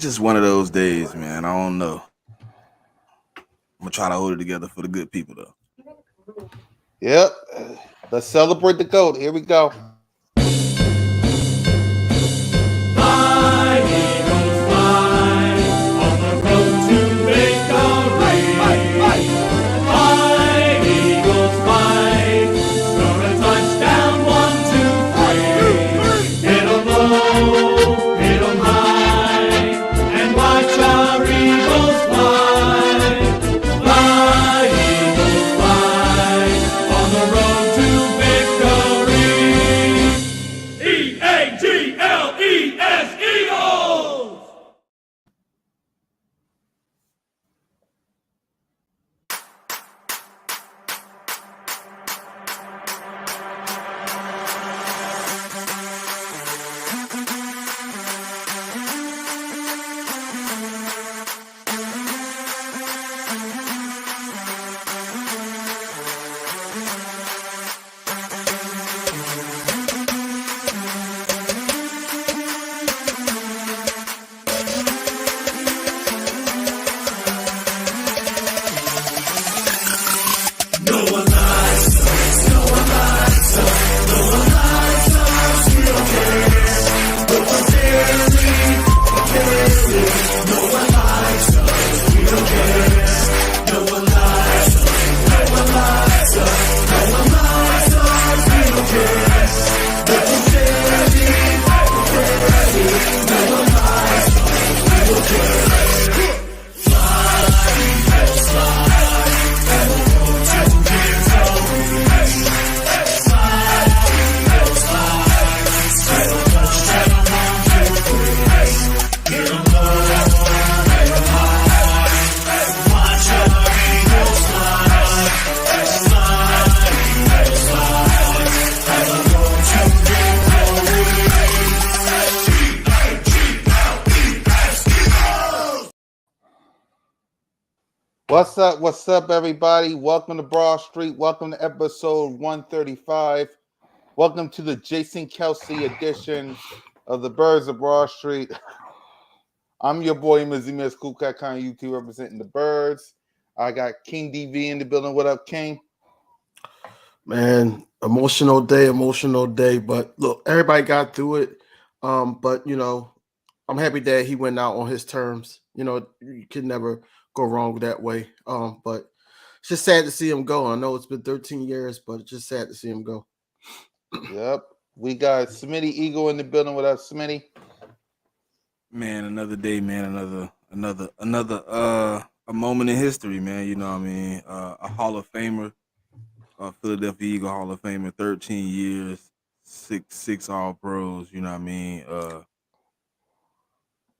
just one of those days, man. I don't know. I'm gonna try to hold it together for the good people, though. Yep. Let's celebrate the GOAT. Here we go. Fly, Eagles, fly, on the road to victory. Fly, Eagles, fly, score a touchdown, 1, 2, 3. Hit 'em low, hit 'em high, and watch our Eagles fly. Fly, Eagles, fly, on the road to victory. E-A-G-L-E-S, Eagles! What's up, everybody? Welcome to Broad Street. Welcome to episode 135. Welcome to the Jason Kelsey edition of the Birds of Broad Street. I'm your boy, Mizzy Miss Cool Cat Khan YouTube representing the Birds. I got King DV in the building. What up, King? Man, emotional day. But look, everybody got through it. But I'm happy that he went out on his terms. You can never go wrong that way. But it's just sad to see him go. I know it's been 13 years, but it's just sad to see him go. Yep. We got Smitty Eagle in the building. What up, Smitty? Man, another day, man. Another a moment in history, man. You know what I mean? A Hall of Famer, Philadelphia Eagle Hall of Famer, 13 years, six All Pros. You know what I mean?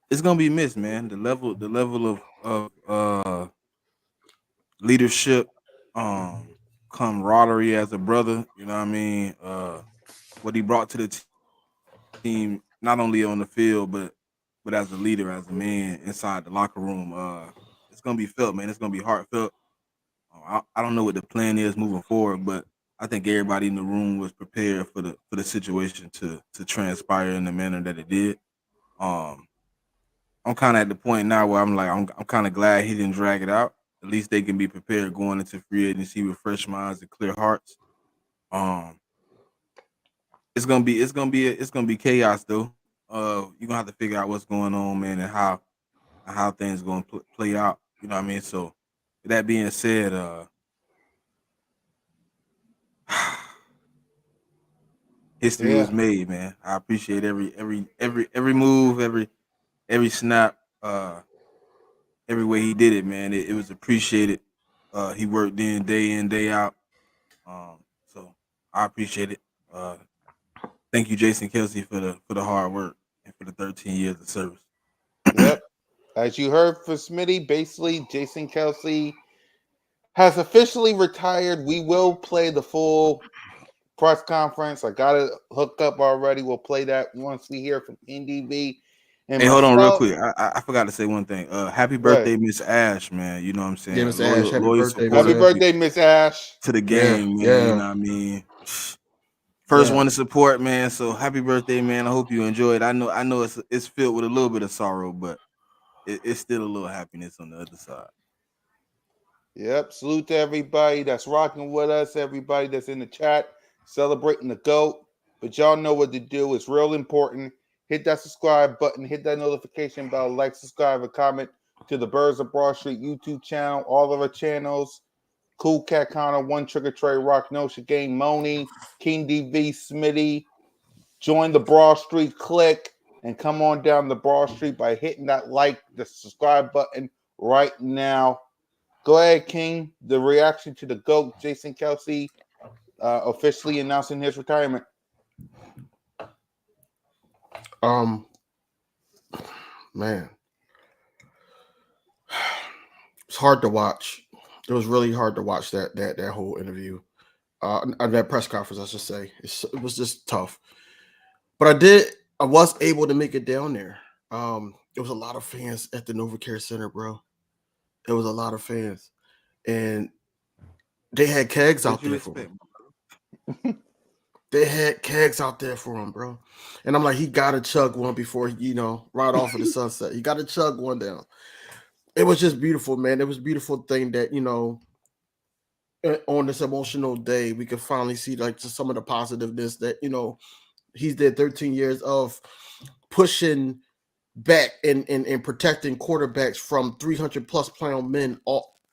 It's gonna be missed, man. The level of leadership, camaraderie as a brother. You know what I mean? What he brought to the team, not only on the field, but as a leader, as a man inside the locker room. It's gonna be felt, man. It's gonna be heartfelt. I don't know what the plan is moving forward, but I think everybody in the room was prepared for the situation to transpire in the manner that it did. I'm kind of at the point now where I'm kind of glad he didn't drag it out. At least they can be prepared going into free agency with fresh minds and clear hearts. It's gonna be chaos though. You're gonna have to figure out what's going on, man, and how things gonna play out. You know what I mean? So, with that being said, history was made, man. I appreciate every move, every snap, every way he did it, man. It was appreciated. He worked day in, day out. So I appreciate it. Thank you, Jason Kelsey, for the hard work and for the 13 years of service. Yep. As you heard for Smitty, basically Jason Kelsey has officially retired. We will play the full press conference. I got it hooked up already. We'll play that once we hear from NDB. And hey, hold on real quick. I forgot to say one thing. Happy birthday, Miss Ash, man. You know what I'm saying? Yeah, Miss Ash. Happy birthday, Miss Ash. To the game, man. Yeah. You know what I mean? First one to support, man. So happy birthday, man. I hope you enjoy it. I know it's filled with a little bit of sorrow, but it's still a little happiness on the other side. Yep. Salute to everybody that's rocking with us, everybody that's in the chat celebrating the GOAT. But y'all know what to do. It's real important. Hit that subscribe button, hit that notification bell, like, subscribe, and comment to the Birds of Broad Street YouTube channel, all of our channels. Cool Cat Connor, One Trigger Trey, Rock Notion Game, Moni, King DV, Smitty. Join the Broad Street click and come on down the Broad Street by hitting that like, the subscribe button right now. Go ahead, King. The reaction to the GOAT, Jason Kelsey, officially announcing his retirement. Man, it's hard to watch. It was really hard to watch that whole interview. That press conference, I should say. It was just tough. But I was able to make it down there. It was a lot of fans at the NovaCare Center, bro. It was a lot of fans. And they had kegs out there for him. They had kegs out there for him, bro. And I'm like, he got to chug one before, right off of the sunset. He got to chug one down. It was just beautiful, man. It was a beautiful thing that, on this emotional day, we could finally see like just some of the positiveness that, he's did 13 years of pushing back and protecting quarterbacks from 300 plus pound men.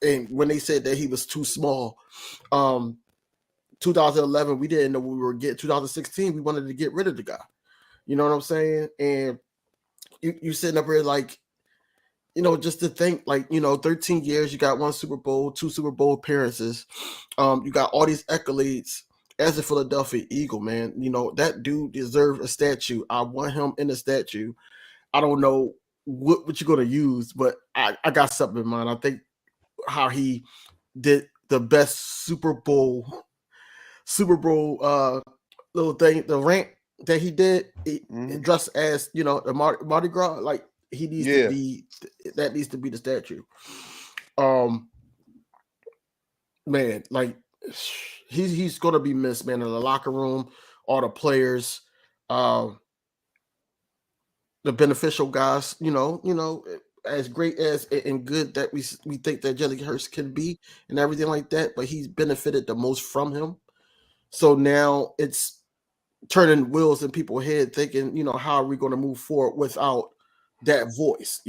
And when they said that he was too small, 2011, we didn't know we were getting. 2016, we wanted to get rid of the guy. You know what I'm saying? And you sitting up here like, just to think like, 13 years, you got one Super Bowl, 2 Super Bowl appearances. You got all these accolades as a Philadelphia Eagle, man. That dude deserves a statue. I want him in a statue. I don't know what you're going to use, but I got something in mind. I think how he did the best Super Bowl little thing, the rant that he did, dressed as, the Mardi Gras, like he needs to be, that needs to be the statue. Man, like he's going to be missed, man, in the locker room, all the players, the beneficial guys, as great as and good that we think that Jelly Hurts can be and everything like that, but he's benefited the most from him. So now it's turning wheels in people's head, thinking, how are we going to move forward without that voice,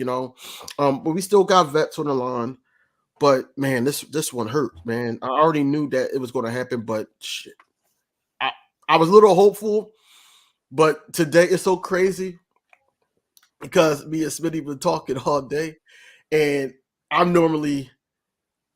But we still got vets on the line. But man, this one hurt, man. I already knew that it was going to happen, but shit, I was a little hopeful. But today is so crazy because me and Smitty been talking all day, and I'm normally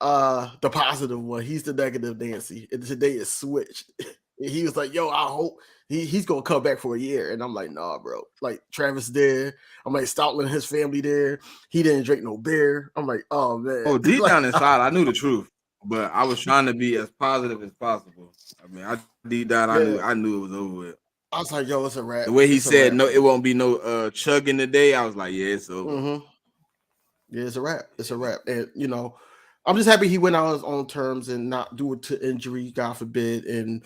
the positive one. He's the negative Nancy, and today is switched. And he was like, "Yo, I hope he's gonna come back for a year." And I'm like, "Nah, bro. Like Travis there. I'm like Stoutland and his family there. He didn't drink no beer." I'm like, "Oh man." Oh, deep like, down inside, I knew the truth, but I was trying to be as positive as possible. I mean, deep down, I knew it was over with. I was like, "Yo, it's a wrap." The way he it's said, wrap, "No, man. it won't be no chugging today," I was like, "Yeah, it's over." Mm-hmm. Yeah, it's a wrap. It's a wrap, and I'm just happy he went out on his own terms and not do it to injury, God forbid. And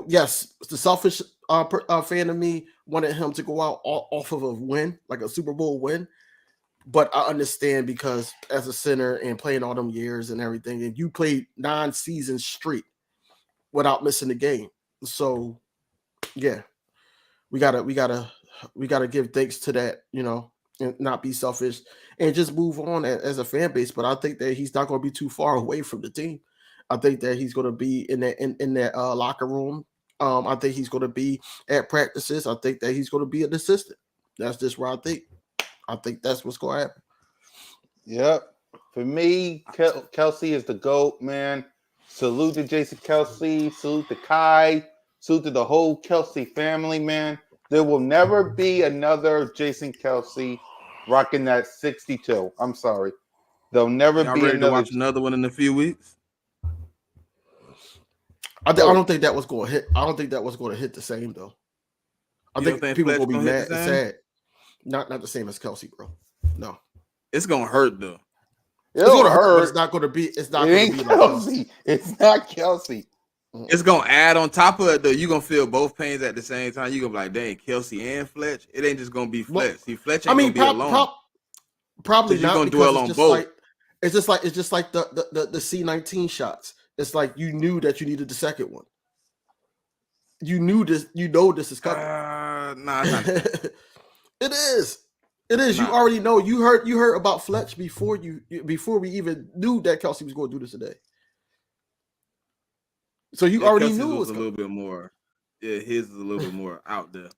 yes, the selfish fan of me wanted him to go out off of a win, like a Super Bowl win. But I understand because as a center and playing all them years and everything, and you played 9 seasons straight without missing a game. So yeah, we gotta give thanks to that, and not be selfish and just move on as a fan base. But I think that he's not going to be too far away from the team. I think that he's going to be in that locker room. I think he's going to be at practices. I think that he's going to be an assistant. That's just where I think. I think that's what's going to happen. Yep. For me, Kelsey is the GOAT, man. Salute to Jason Kelsey. Salute to Kai. Salute to the whole Kelsey family, man. There will never be another Jason Kelsey rocking that 62. I'm sorry. There'll never Y'all be ready another. to watch another one in a few weeks? I don't think that was going to hit. I don't think that was going to hit the same though. I think people will be mad and sad. Not the same as Kelsey, bro. No. It's gonna hurt though. It's gonna hurt. But it's not going to be. It's not going to be like Kelsey. It's not Kelsey. It's gonna add on top of it though. You're gonna feel both pains at the same time. You're gonna be like, dang, Kelsey and Fletch. It ain't just gonna be Well, Fletch. See, Fletch I ain't mean, gonna be alone. probably Because you're not gonna because dwell on both. it's just like the C19 shots. It's like you knew that you needed the second one. You knew this. You know this is coming. Nah, it's not the same. It is. It is. You Nah. already know. You heard about Fletch before we even knew that Kelsey was going to do this today. So you already Kelsey's knew it was was a coming. little bit more. Yeah, his is a little bit more out there.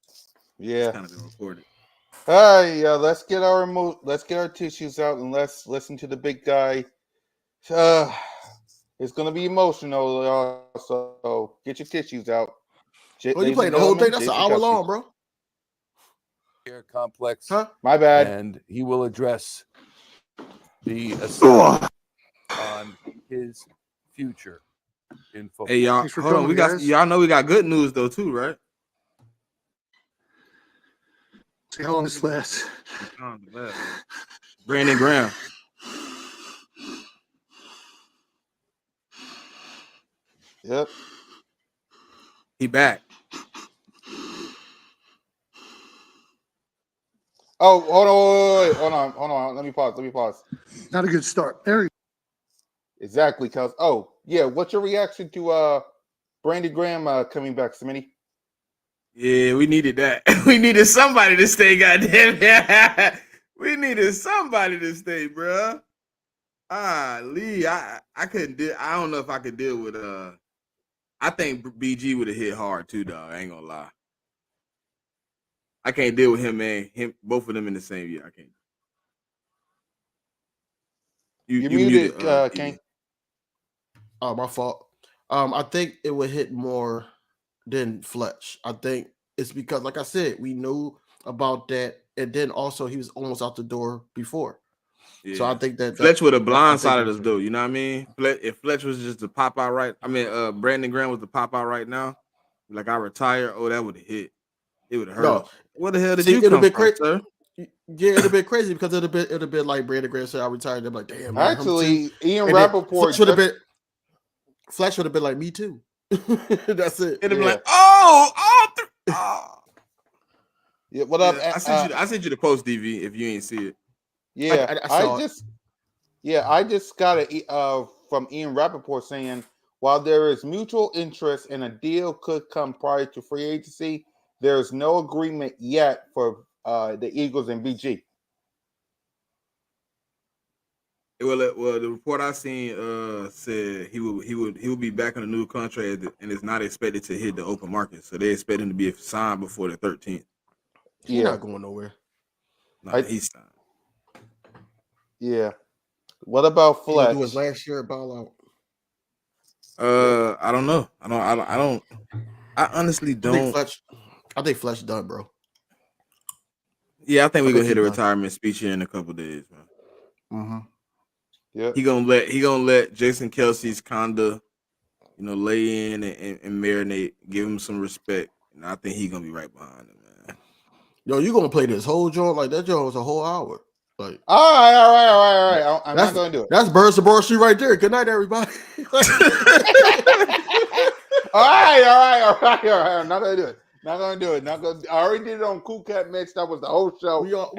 Yeah. It's kind of been reported. All right, let's get our tissues out and let's listen to the big guy. It's gonna be emotional, so get your tissues out. Oh, you playing the whole thing? That's an hour long, bro. Complex. Huh? My bad. And he will address the assault on his future in football. Hey y'all, hold on. Y'all know we got good news though too, right? See how long this lasts. Brandon Graham. Yep. He back. Oh, hold on. Let me pause. Not a good start. There. Exactly, cuz. Oh, yeah. What's your reaction to Brandon Graham coming back, Smitty? Yeah, we needed that. We needed somebody to stay, goddamn. Yeah. We needed somebody to stay, bro. Lee, I couldn't deal. I don't know if I could deal with I think BG would have hit hard too, dog. I ain't gonna lie. I can't deal with him, man. Both of them in the same year. I can't. You muted, King. Oh, my fault. I think it would hit more than Fletch. I think it's because, like I said, we knew about that, and then also he was almost out the door before. Yeah. So I think that Fletch would have blindsided us, though. You know what I mean? If Fletch was just the pop out right, Brandon Graham was the pop out right now. Like I retire, that would have hit. It would have hurt us. Where the hell did you come from, sir? Yeah, it'd have been crazy because it'd have been like Brandon Graham said, I retired. They're like, damn, man. Actually, Ian Rappaport Fletch would have been like, me too. That's it. It'd have been like, Yeah, what up? I sent you the post, DV, if you ain't see it. Yeah, I just got it from Ian Rappaport saying, while there is mutual interest and a deal could come prior to free agency, there is no agreement yet for the Eagles and BG. Well, the report I seen said he would be back on a new contract and is not expected to hit the open market. So they expect him to be signed before the 13th. He's not going nowhere. He's signed. Yeah. What about Fletch? He'll do his last year at ball out. I don't know. I honestly don't. I think Fletch done, bro. Yeah, I think we're gonna hit a retirement speech here in a couple days, man. Mm-hmm. Yeah. He gonna let Jason Kelsey's conduct, lay in and marinate, give him some respect, and I think he's gonna be right behind him, man. Yo, you gonna play this whole joint like that joint was a whole hour. Like, all right. I'm not gonna do it. That's B.O.B.S to Broad Street right there. Good night, everybody. all right. I'm not gonna do it. I already did it on Cool Cat Mix. That was the whole show. We all.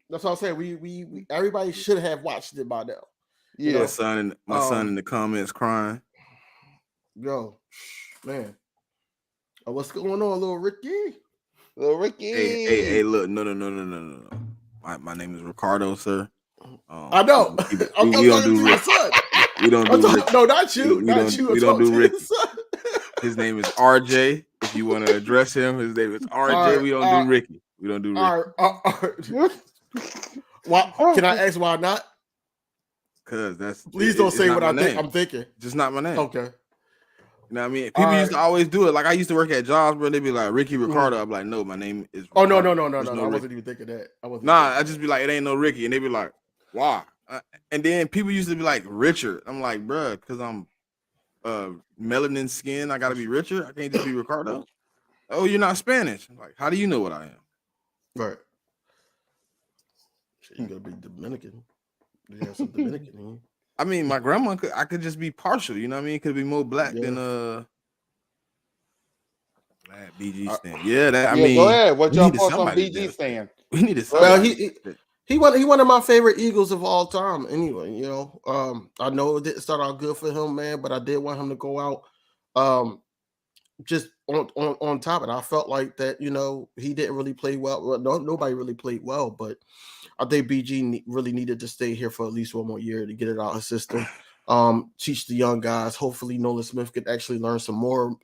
That's what I'm saying. We everybody should have watched it by now. Yeah. My son in the comments crying. Yo, man. What's going on, little Ricky? Hey, look, no. My name is Ricardo, sir. I know. We don't do Rick. We don't do Rick. No, not you. We don't do Rick. His name is RJ. If you want to address him, his name is RJ. We don't do Ricky. We don't do Ricky. Why? Can I ask why not? Because that's. Please don't say what I'm thinking. Just not my name. Okay. You know what I mean? People used to always do it. Like I used to work at jobs, bro. They'd be like Ricky Ricardo. I'm like, no, my name is. Ricardo. No. I wasn't even thinking that. I just be like, it ain't no Ricky, and they be like, why? And then people used to be like Richard. I'm like, bro, because I'm melanin skin. I gotta be Richard. I can't just be Ricardo. Oh, you're not Spanish. I'm like, how do you know what I am? Right. You gotta be Dominican. You have some Dominican in you. I mean, my grandma I could just be partial. You know what I mean? Could be more black than glad BG stand. Yeah, that I Yeah, go mean, ahead. What's we your needed thoughts on somebody BG that's that. stand? We needed Go Well, ahead. somebody. he one of my favorite Eagles of all time. Anyway, I know it didn't start out good for him, man, but I did want him to go out just on top. And I felt like that, he didn't really play well. Well, nobody really played well, but I think BG really needed to stay here for at least one more year to get it out of his system. Teach the young guys. Hopefully, Nolan Smith could actually learn some more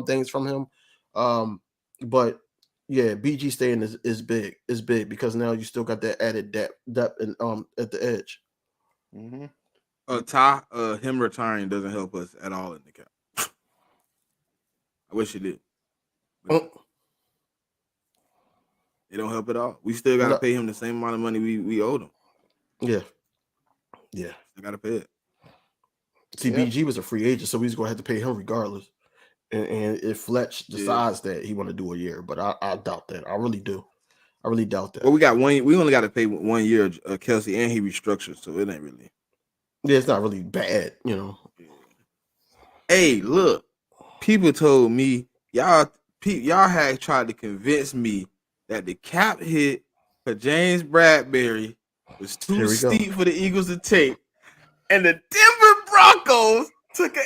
things from him. But yeah, BG staying is big. Is big because now you still got that added depth and at the edge. Mm-hmm. Ty, him retiring doesn't help us at all in the cap. I wish it did. But it don't help at all. We still got to No. pay him the same amount of money we owed him. Yeah. Still got to pay it. See, BG was a free agent, so he's gonna have to pay him regardless. And if Fletch decides that he want to do a year, but I doubt that. I really do. I really doubt that. Well, we got one. We only got to pay 1 year, Kelsey, and he restructured, so it ain't really. Yeah, it's not really bad, Yeah. Hey, look, people told me y'all had tried to convince me that the cap hit for James Bradbury was too steep for the Eagles to take, and the Denver Broncos took an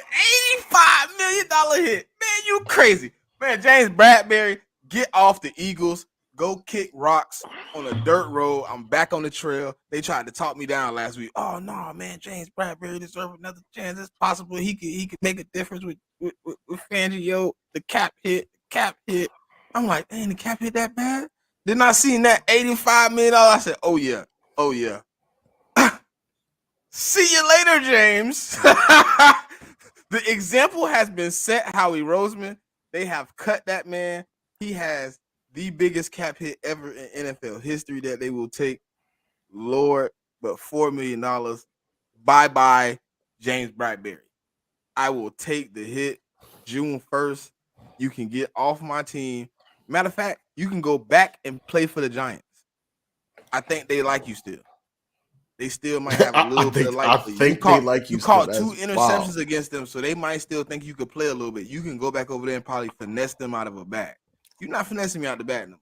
$85 million hit. Man, you crazy. Man, James Bradbury, get off the Eagles. Go kick rocks on a dirt road. I'm back on the trail. They tried to talk me down last week. Oh no, man, James Bradbury deserves another chance. It's possible he could make a difference with Fangio. The cap hit. I'm like, dang, the cap hit that bad? Then I seen that $85 million. I said, oh yeah. See you later, James. The example has been set, Howie Roseman. They have cut that man. He has the biggest cap hit ever in NFL history that they will take. Lord, but $4 million. Bye-bye, James Bradbury. I will take the hit June 1st. You can get off my team. Matter of fact, you can go back and play for the Giants. I think they like you still. They still might have a little bit of life for you. You caught 2 interceptions against them, so they might still think you could play a little bit. You can go back over there and probably finesse them out of a bag. You're not finessing me out the bag no.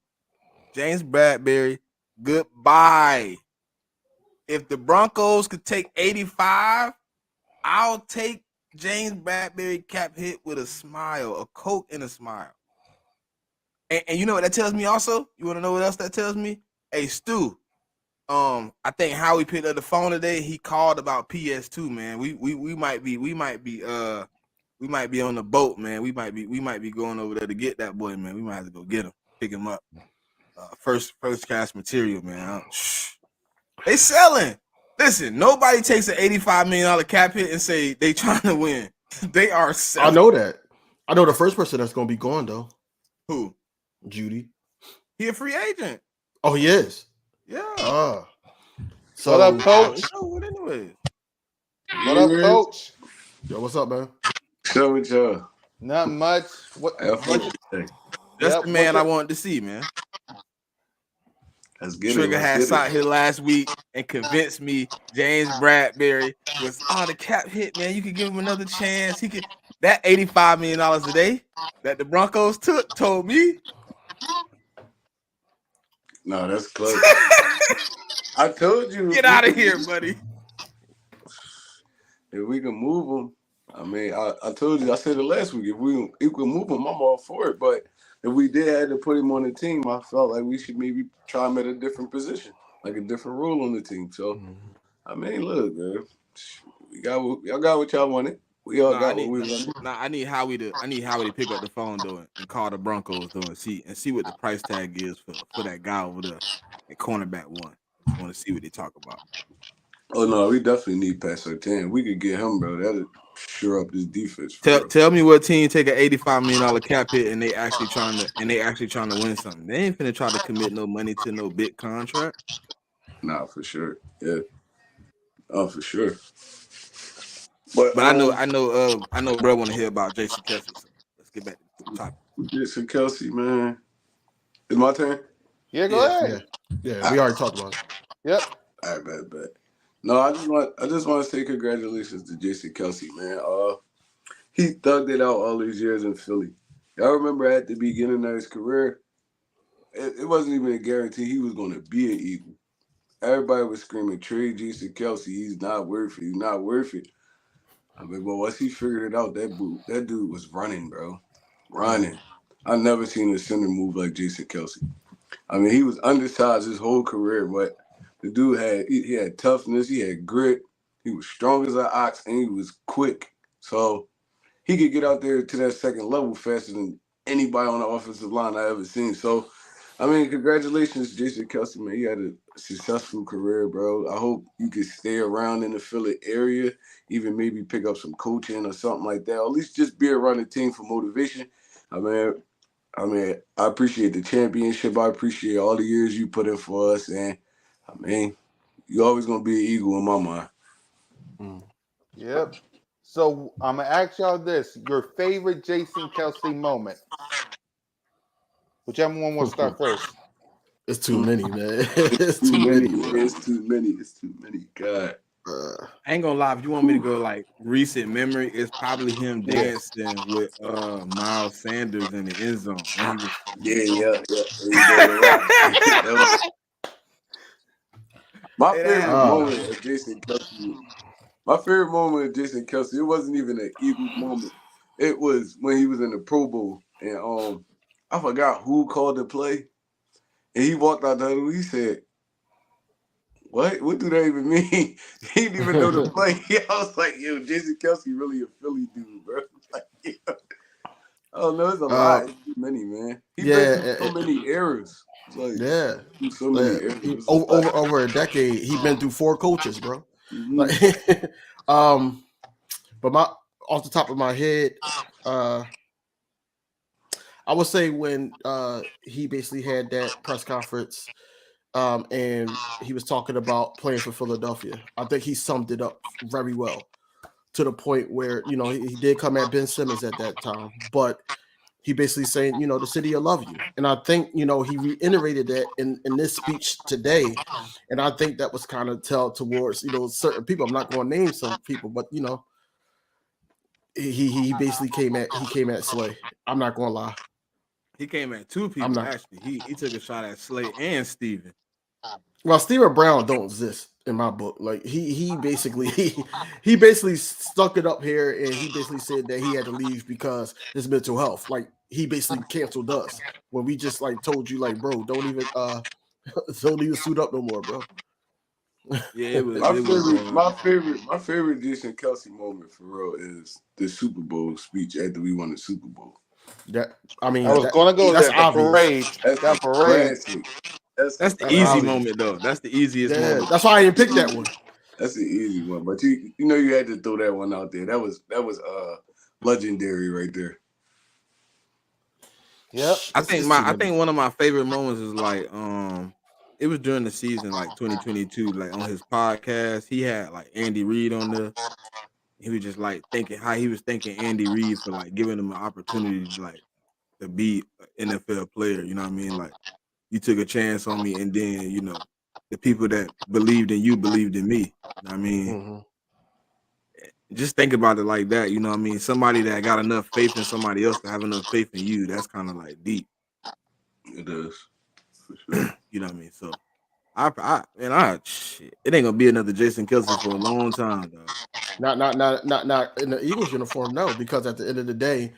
James Bradbury, goodbye. If the Broncos could take 85, I'll take James Bradbury cap hit with a smile, a Coke and a smile. And you know what that tells me also? You want to know what else that tells me? Hey, Stu, I think Howie picked up the phone today. He called about PS2, man. We might be on the boat, man. We might be going over there to get that boy, man. We might have to go get him, pick him up. First class material, man. They selling. Listen, nobody takes an $85 million cap hit and say they trying to win. They are selling. I know that. I know the first person that's going to be gone though. Who? Judy. He a free agent. Oh, he is. Yeah. So what up, Coach? What anyways? What up, Coach? Yo, what's up, man? So with y'all. Not much. That's the man I wanted to see, man. Let's get Trigger had sat here last week and convinced me James Bradbury was the cap hit, man. You could give him another chance. He could that $85 million a day that the Broncos told me. No, that's close. I told you. Get out of here, buddy. If we can move him, I mean, I told you, I said it last week. If we can move him, I'm all for it. But if we did have to put him on the team, I felt like we should maybe try him at a different position, like a different role on the team. So, I mean, look, man, y'all got what y'all wanted. We all got what we wanted. I need Howie to pick up the phone though and call the Broncos though and see what the price tag is for that guy over there at cornerback 1. I want to see what they talk about. Oh no, we definitely need Pat Surtain. We could get him, bro. That'll sure up this defense. Tell me what team take an $85 million cap hit and they actually trying to win something. They ain't finna try to commit no money to no big contract. Nah, for sure. Yeah. Oh, for sure. But I know bro want to hear about Jason Kelsey. So let's get back to the topic. Jason Kelsey, man. Is my turn? Yeah, go ahead. Yeah, we already talked about it. Yep. All right, bet. No, I just want to say congratulations to Jason Kelsey, man. He thugged it out all these years in Philly. Y'all remember at the beginning of his career, it wasn't even a guarantee he was going to be an Eagle. Everybody was screaming, trade Jason Kelsey. He's not worth it. He's not worth it. I mean, but once he figured it out, that dude was running, bro. Running. I never seen a center move like Jason Kelsey. I mean, he was undersized his whole career, but the dude he had toughness, he had grit, he was strong as an ox, and he was quick. So he could get out there to that second level faster than anybody on the offensive line I ever seen. So, I mean, congratulations, Jason Kelsey, man. You had a successful career, bro. I hope you could stay around in the Philly area, even maybe pick up some coaching or something like that, or at least just be around the team for motivation. I appreciate the championship. I appreciate all the years you put in for us, and I mean, you're always gonna be an Eagle in my mind. Yep. So I'm gonna ask y'all this: your favorite Jason Kelsey moment. Whichever one will start first. It's too many, man. It's It's too too many, many, man. bro. It's too many. It's too many. God. I ain't gonna lie. If you want me to go like recent memory, it's probably him Yeah. dancing with Miles Sanders in the end zone when he was. Yeah. He did a lot. That was my Hey, favorite that Uh, moment of Jason Kelsey. My favorite moment of Jason Kelsey. It wasn't even an Eagles moment. It was when he was in the Pro Bowl and I forgot who called the play, and he walked out there. He said, "What? What do that even mean?" He didn't even know the play. I was like, "Yo, Jason Kelsey really a Philly dude, bro." Like, yeah. Oh no, it's a lot. It's too many, man. He been through yeah, so many eras. It's like yeah. through so many eras. It's a Over a decade, he been through 4 coaches, bro. lot. Like, um, but my off the top of my head, uh, I would say when he basically had that press conference, and he was talking about playing for Philadelphia. I think he summed it up very well to the point where he did come at Ben Simmons at that time, but he basically saying, the city will love you. And I think, he reiterated that in this speech today. And I think that was kind of tell towards, certain people. I'm not going to name some people, but he basically came at Slay. I'm not going to lie. He came at two I'm people not. actually. He took a shot at Slay and Steven. Well, Stephen Brown don't exist in my book. Like he basically he basically stuck it up here and he basically said that he had to leave because his mental health. Like he basically canceled us when we just like told you like, bro, don't even don't even suit up no more, bro. Yeah, My it was favorite, my favorite, my favorite Jason Kelsey moment for real is the Super Bowl speech after we won the Super Bowl. That I I mean was gonna go that's there. The obvious. parade. That's a That parade. classic. That's a that's the That's easy classic. obvious. moment though. That's the easiest Yeah, moment. that's why I didn't pick that one. That's an easy one, but you know you had to throw that one out there. That was legendary right there. Yep. It's too I many. think one of my favorite moments is like it was during the season like 2022 like on his podcast he had like Andy Reid on there. He was just like thinking how he was thanking Andy Reid for like giving him an opportunity to be an NFL player, you know what I mean? Like you took a chance on me and then, the people that believed in you believed in me. You know what I mean? Mm-hmm. Just think about it like that, you know what I mean? Somebody that got enough faith in somebody else to have enough faith in you, that's kind of like deep. It is for sure. You know what I mean? So shit, it ain't gonna be another Jason Kelsey for a long time, dog. Not in the Eagles uniform, no, because at the end of the day,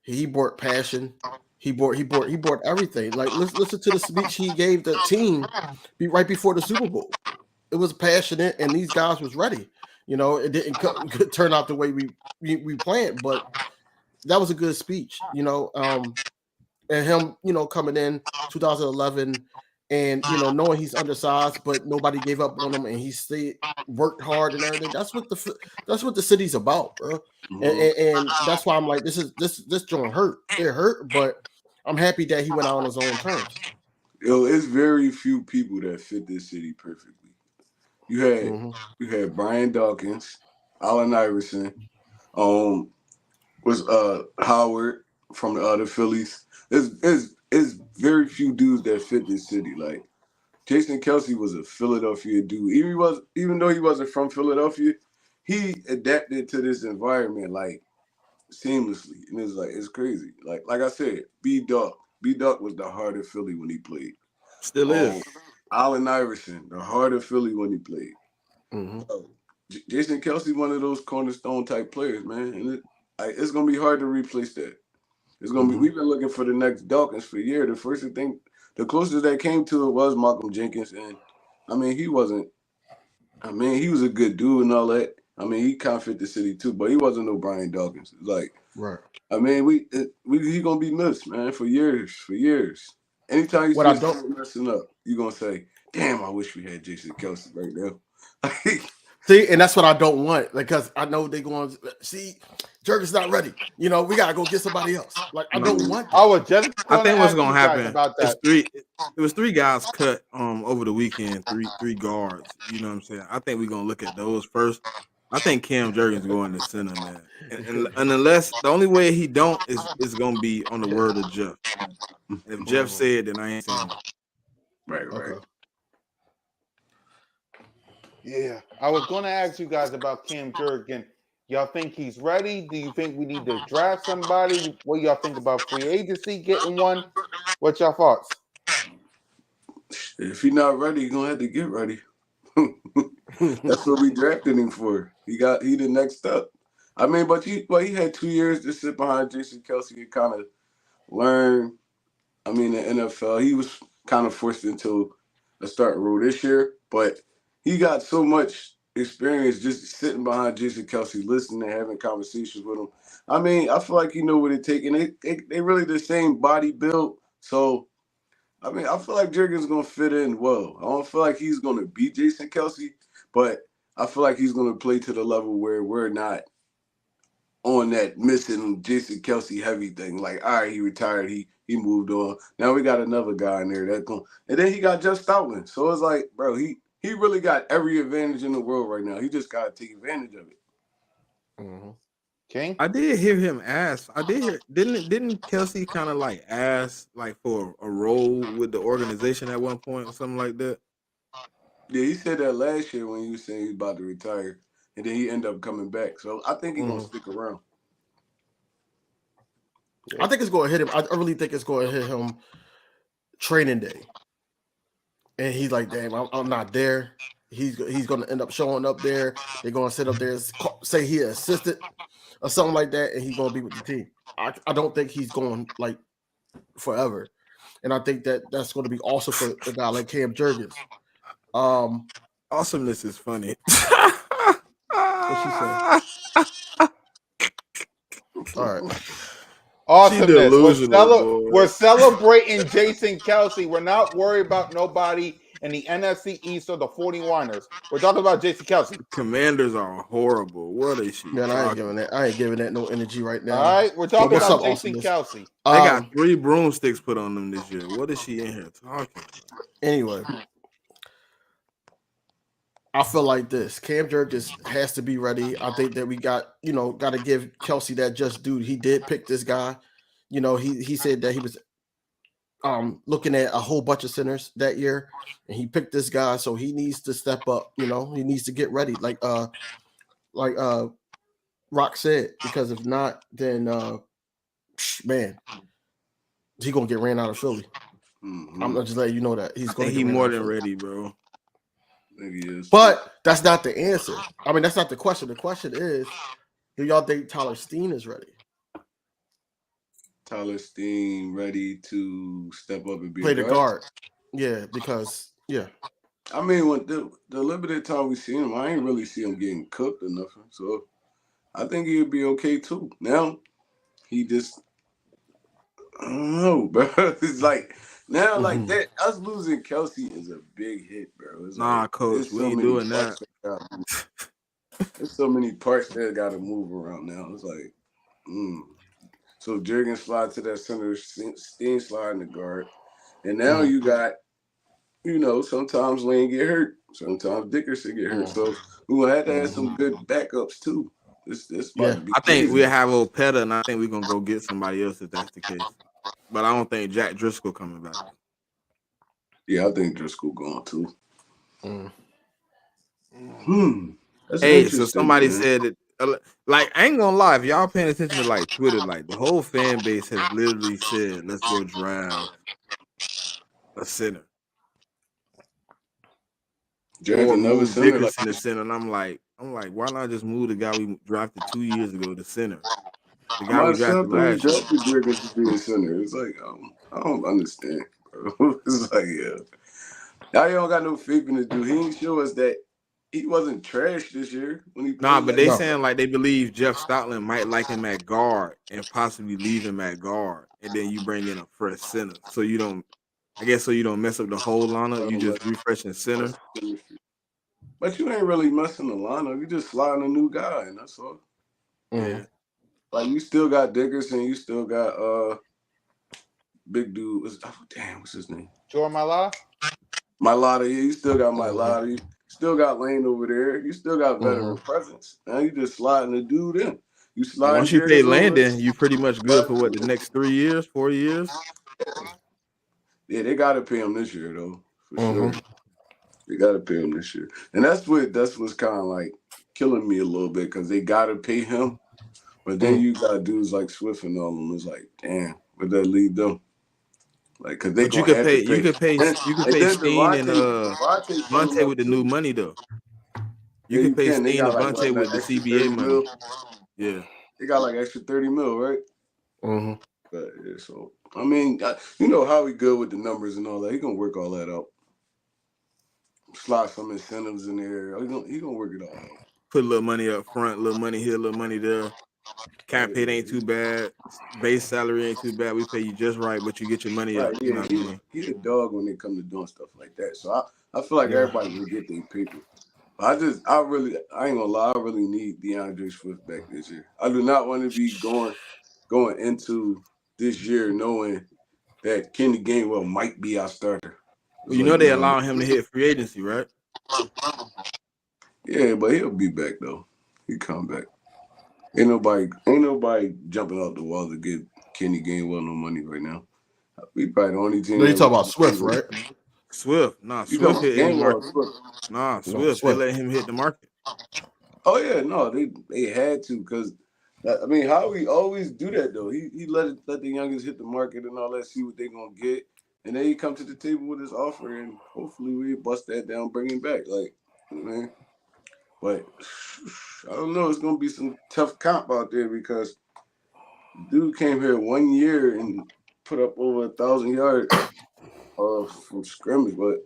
he brought passion. He brought everything. Like listen to the speech he gave the team right before the Super Bowl. It was passionate, and these guys was ready. It didn't turn out the way we planned, but that was a good speech. And him, coming in 2011 and knowing he's undersized, but nobody gave up on him, and he stayed worked hard and everything. That's what the city's about, bro. And that's why I'm like, this joint hurt. It hurt, but I'm happy that he went out on his own terms. Yo, it's very few people that fit this city perfectly. You had Mm-hmm. you had Brian Dawkins, Allen Iverson, was Howard from the other Phillies. There's very few dudes that fit this city. Like Jason Kelsey was a Philadelphia dude. Even though he wasn't from Philadelphia, he adapted to this environment like seamlessly, and it's crazy. Like I said, B.Duck was the heart of Philly when he played. Still is. Allen Iverson, the heart of Philly when he played. Mm-hmm. Jason Kelsey, one of those cornerstone type players, man, and it's gonna be hard to replace that. It's gonna be. We've been looking for the next Dawkins for years. The closest that came to it was Malcolm Jenkins, and I mean, he wasn't. I mean, he was a good dude and all that. I mean, he kind of fit the city too, but he wasn't no Brian Dawkins. Like, Right. I mean, he gonna be missed, man, for years, for years. Anytime you What see I a don't sport messing up, you're gonna say, "Damn, I wish we had Jason Kelsey right now." see, and that's what I don't want because I know they're going to see Jurgen's not ready. You know, we gotta go get somebody else. Like, I don't want that. I was just I going to think what's ask gonna you guys happen about is that. it was three guys cut over the weekend, three guards. You know what I'm saying? I think we're gonna look at those first. I think Cam Jurgens going to center, man. And unless the only way he don't is gonna be on the word of Jeff. And if Jeff said, then I ain't saying it. Right. Okay. Yeah, I was going to ask you guys about Cam Jurgen. Y'all think he's ready? Do you think we need to draft somebody? What do y'all think about free agency, getting one? What's your thoughts? If he's not ready, he's gonna have to get ready. That's what we drafted him for. He the next step. I mean, but he had 2 years to sit behind Jason Kelsey and kind of learn. I mean, the NFL, he was kind of forced into a starting role this year, but he got so much experience just sitting behind Jason Kelsey, listening and having conversations with him. I mean, I feel like he know what it takes, and they really the same body build. So, I mean, I feel like Jurgen's going to fit in well. I don't feel like he's going to beat Jason Kelsey, but I feel like he's going to play to the level where we're not on that missing Jason Kelsey heavy thing. Like, all right, he retired, he moved on. Now we got another guy in there that's going, and then he got Jeff Stoutland. So it's like, bro, he really got every advantage in the world right now. He just got to take advantage of it. King? I did hear him ask. I did hear. Didn't Kelsey kind of like ask like for a role with the organization at one point or something like that? Yeah, he said that last year when he was saying he was about to retire, and then he ended up coming back. So I think he's gonna stick around. I think it's going to hit him. I really think it's going to hit him training day. And he's like, damn, I'm not there. He's going to end up showing up there. They're going to sit up there and say he assisted or something like that, and he's going to be with the team. I don't think he's going like forever. And I think that's going to be also for a guy like Cam Jurgens. Awesomeness is funny. What she say? All right. Awesomeness. Delusional, We're celebrating Jason Kelsey. We're not worried about nobody in the NFC East or the 49ers. We're talking about Jason Kelsey. Commanders are horrible. What is she? Man, I ain't giving that no energy right now. All right, we're talking What's about up, Jason Awesomeness? Kelsey. They got 3 broomsticks put on them this year. What is she in here talking about? Anyway, I feel like this. Cam Jurgens has to be ready. I think that we got to give Kelsey that just due. He did pick this guy. You know, he said that he was looking at a whole bunch of centers that year, and he picked this guy, so he needs to step up. You know, he needs to get ready, like Rock said, because if not, then man, he gonna get ran out of Philly. I'm not just letting you know that he's going to get ran more out of than Philly. ready, bro. Maybe he is. But that's not the answer. I mean, that's not the question. The question is, do y'all think Tyler Steen is ready? Tyler Steen ready to step up and be Play a the guard. Yeah, because I mean, when the limited time we see him, I ain't really see him getting cooked or nothing. So I think he'll be okay too. Now he just, I don't know, bro. It's like now, like that. Us losing Kelsey is a big hit, bro. It's Nah, like, coach, there's we so ain't many doing parts that. There's so many parts that got to move around now. It's like, so Jurgen slide to that center, Steen slide in the guard, and now you got, sometimes Lane get hurt, sometimes Dickerson get hurt. So we will have to have some good backups too. This about to be I think crazy. we'll have Opeta, and I think we're gonna go get somebody else if that's the case. But I don't think Jack Driscoll coming back. Yeah, I think Driscoll going too. Mm. That's Hey, so interesting, somebody man. said it. Like, I ain't gonna lie, if y'all paying attention to like Twitter, like the whole fan base has literally said, "Let's go draft a center Draft or another move center. Like, Dickerson to center." And I'm like, why not just move the guy we drafted 2 years ago to center? The I'm guy we not drafted shocked that we last year. drafted Driggers to be a center. It's like I don't understand, bro. It's like now you don't got no faith in this dude. He ain't show us that he wasn't trash this year when he Nah, played but they last No. year. saying like they believe Jeff Stoutland might like him at guard and possibly leave him at guard, and then you bring in a fresh center. So you don't, I guess, so you don't mess up the whole lineup. You just refreshing center. But you ain't really messing the lineup. You just sliding a new guy, and that's all. Yeah. Like you still got Dickerson, you still got big dude. What's his name? Jordan Mailata? Mailata. Yeah, you still got Mailata. You still got Lane over there. You still got veteran presence. Now you just sliding the dude in. You And sliding once you pay Jarius over. Landon, you pretty much good for what, the next 3 years, 4 years. Yeah, they gotta pay him this year though, for Mm-hmm. sure. They gotta pay him this year, and that's what's kind of like killing me a little bit because they gotta pay him, but then you got dudes like Swift and all of them. It's like, damn, would that leave them? Like, cause they But gonna have to pay. you could And pay then Steen and Devontae coming Vontae up with the new too. money though. You Yeah, could you pay can. They Steen got and like what Vontae that with the extra CBA 30 money. mil. Yeah. They got like extra 30 mil, right? Mm-hmm. But yeah, so I mean, you know how he good with the numbers and all that. He gonna work all that out. Slot some incentives in there. He gonna work it all out. Put a little money up front, little money here, little money there. Cap hit ain't too bad. Base salary ain't too bad. We pay you just right, but you get your money Right, up. You know yeah, what I mean? he a dog when it comes to doing stuff like that. So I feel like Yeah. everybody will get their paper. I ain't gonna lie, I really need DeAndre Swift back this year. I do not want to be going into this year knowing that Kenny Gainwell might be our starter. Well, It's you like, know they no. allowing him to hit free agency, right? Yeah, but he'll be back though. He come back. Ain't nobody jumping out the wall to get Kenny Gainwell no money right now. We probably the only team No, you that talk really about Swift, right? Swift. Nah, You talking Swift about hitting the market. Gainwell? Swift. Nah, No, Swift. They Swift. let him hit the market. Oh yeah, no, they had to because I mean, how we always do that though. He let the youngest hit the market and all that, see what they gonna get, and then he come to the table with his offer, and hopefully we bust that down, bring him back. Like, man, but I don't know. It's gonna be some tough comp out there because dude came here 1 year and put up over 1,000 yards from scrimmage, but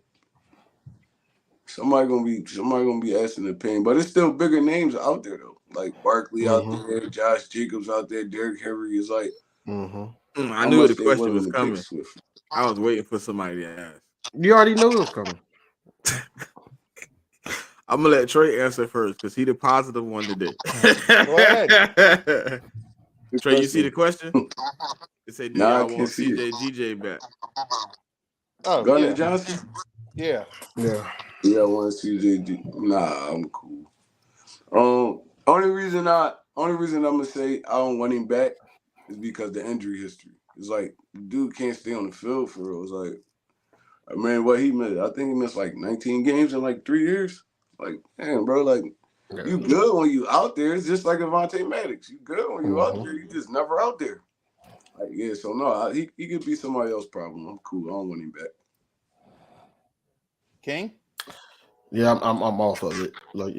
somebody gonna be asking the pain, but it's still bigger names out there though, like Barkley out there, Josh Jacobs out there, Derrick Henry. Is like I how knew much the they question willing was to pay coming. Swift. I was waiting for somebody to ask. You already knew it was coming. I'm gonna let Trey answer first because he the positive one today. Go ahead. Good Trey, you see question. the question? It said, "Do Nah, I y'all can't want see it. CJ GJ back?" Oh Gardner yeah, Johnson? yeah. Yeah. Yeah, I want to see JD. Nah, I'm cool. Only reason I'm gonna say I don't want him back is because the injury history. It's like the dude can't stay on the field for real. It's like, I mean, what he missed, I think he missed like 19 games in like 3 years. Like, damn, bro, like you good when you out there. It's just like Avonte Maddox. You good when you out there. You just never out there. Like, yeah, so no, he could be somebody else's problem. I'm cool. I don't want him back. King. Yeah, I'm off of it. Like,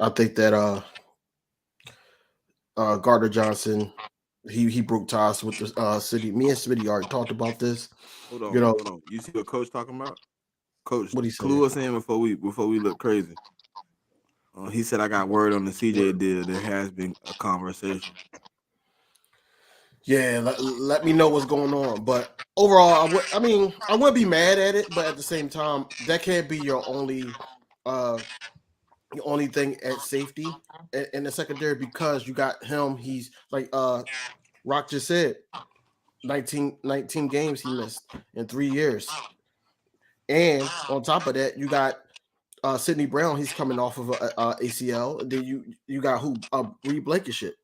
I think that Gardner Johnson, he broke ties with the city. Me and Smitty already talked about this. Hold on, You know hold on. You see what Coach talking about? Coach, what he clue said. us in before we look crazy. He said, "I got word on the CJ deal. There has been a conversation." Yeah, let me know what's going on. But overall, I wouldn't be mad at it, but at the same time, that can't be your only thing at safety in the secondary because you got him. He's like Rock just said, 19 games he missed in 3 years. And on top of that, you got Sidney Brown. He's coming off of a ACL. And then you got Reed Blankenship,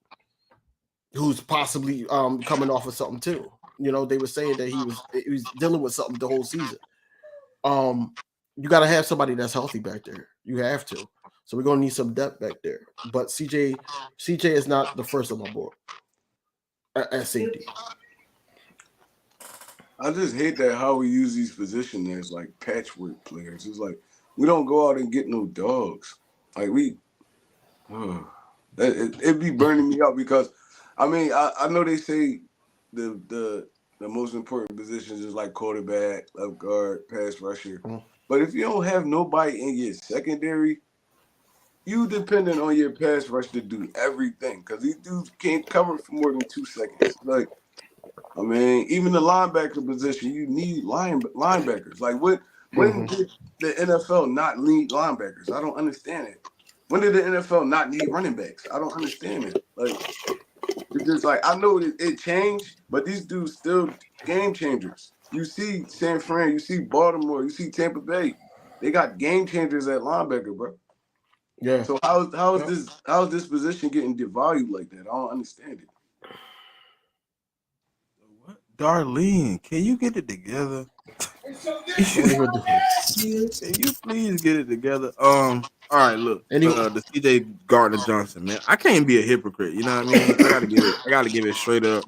who's possibly coming off of something too. They were saying that he was dealing with something the whole season. you got to have somebody that's healthy back there. You have to. So we're gonna need some depth back there. But CJ is not the first on my board at safety. I just hate that how we use these positions as like patchwork players. It's like we don't go out and get no dogs. Like it be burning me out because I mean I know they say the most important positions is like quarterback, left guard, pass rusher. Mhm. But if you don't have nobody in your secondary, you dependent on your pass rush to do everything because these dudes can't cover for more than 2 seconds. Like I mean, even the linebacker position, you need linebackers. Like when Mhm. did the NFL not need linebackers? I don't understand it. When did the NFL not need running backs? I don't understand it. Like it's just like I know it changed, but these dudes still game changers. You see San Fran, you see Baltimore, you see Tampa Bay. They got game changers at linebacker, bro. Yeah. So how is Yep. this position getting devalued like that? I don't understand it. What? Darlene, can you get it together? What are you gonna do? Can you please get it together? All right, look, Any the CJ Gardner Johnson, man. I can't be a hypocrite. You know what I mean? I gotta give it. I gotta give it straight up.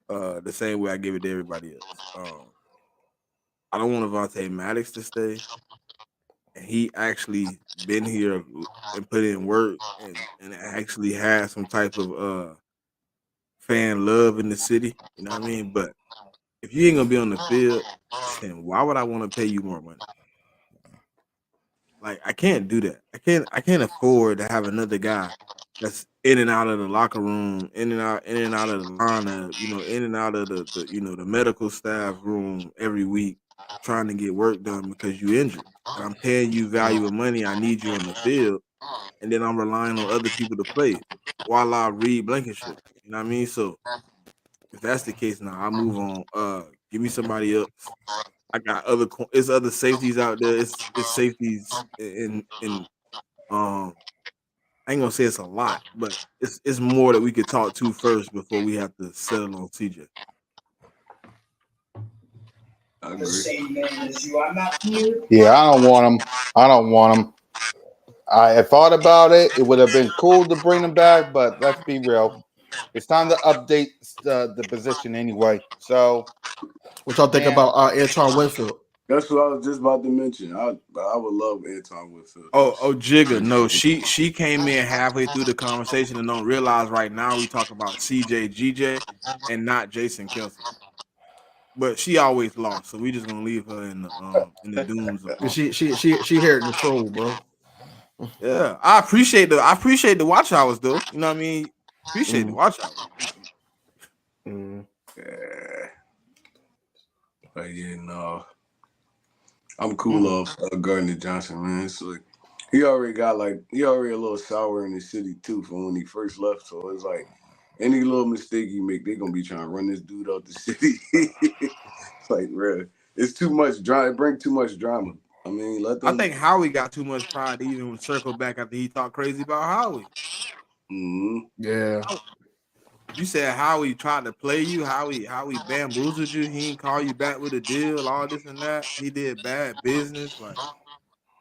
The same way I give it to everybody else. I don't want Avonte Maddox to stay, and he actually been here and put in work and actually had some type of fan love in the city. You know what I mean? But if you ain't gonna be on the field, then why would I want to pay you more money? Like I can't do that. I can't afford to have another guy that's in and out of the locker room, in and out of the lineup, in and out of the medical staff room every week, trying to get work done because you injured. And I'm paying you valuable money. I need you on the field, and then I'm relying on other people to play while I read Blankenship. You know what I mean? So if that's the case, now I move on. Give me somebody else. I got it's other safeties out there. It's safeties in I ain't gonna say it's a lot, but it's more that we could talk to first before we have to settle on CJ. I agree. Yeah, I don't want him. I don't want him. I thought about it. It would have been cool to bring him back, but let's be real. It's time to update the position anyway. So, what y'all think man, about Antoine Winfield? That's what I was just about to mention. I would love Anton Whitfield. Oh, Jigga, no, she came in halfway through the conversation and don't realize right now we talk about CJ GJ and not Jason Kelsey. But she always lost, so we just gonna leave her in the dunes of awful. She here to troll, bro. Yeah, I appreciate the watch hours though. You know what I mean? Appreciate the Mm. watch hours. Mm. Yeah, but yeah, no, I'm cool Mm. off Gardner Johnson, man. It's like he already a little sour in the city too from when he first left. So it's like any little mistake he make, they gonna be trying to run this dude out the city. It's like, bro, it's too much drama. It bring too much drama. I mean, let I them. think Howie got too much pride to even circle back after he talked crazy about Howie. Mm-hmm. Yeah. You said Howie tried to play you, Howie bamboozled you, he ain't call you back with a deal, all this and that. He did bad business. Like,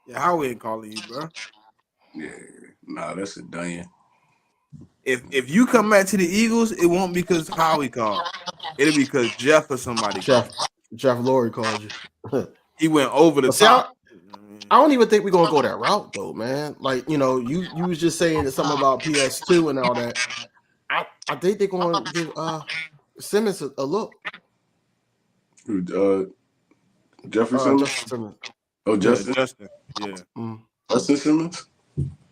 yeah, Howie ain't calling you, bro. Yeah, nah, that's a done. If you come back to the Eagles, it won't be because Howie called. It'll be because Jeff or somebody Jeff called. Jeff Lurie called you. He went over the But see, top. I don't even think we're gonna go that route though, man. Like, you was just saying something about PS2 and all that. I think they're gonna give Simmons a look. Jeffrey Simmons. Justin Simmons. Oh, Yeah, Justin. Justin. Yeah. Mm. Justin Simmons.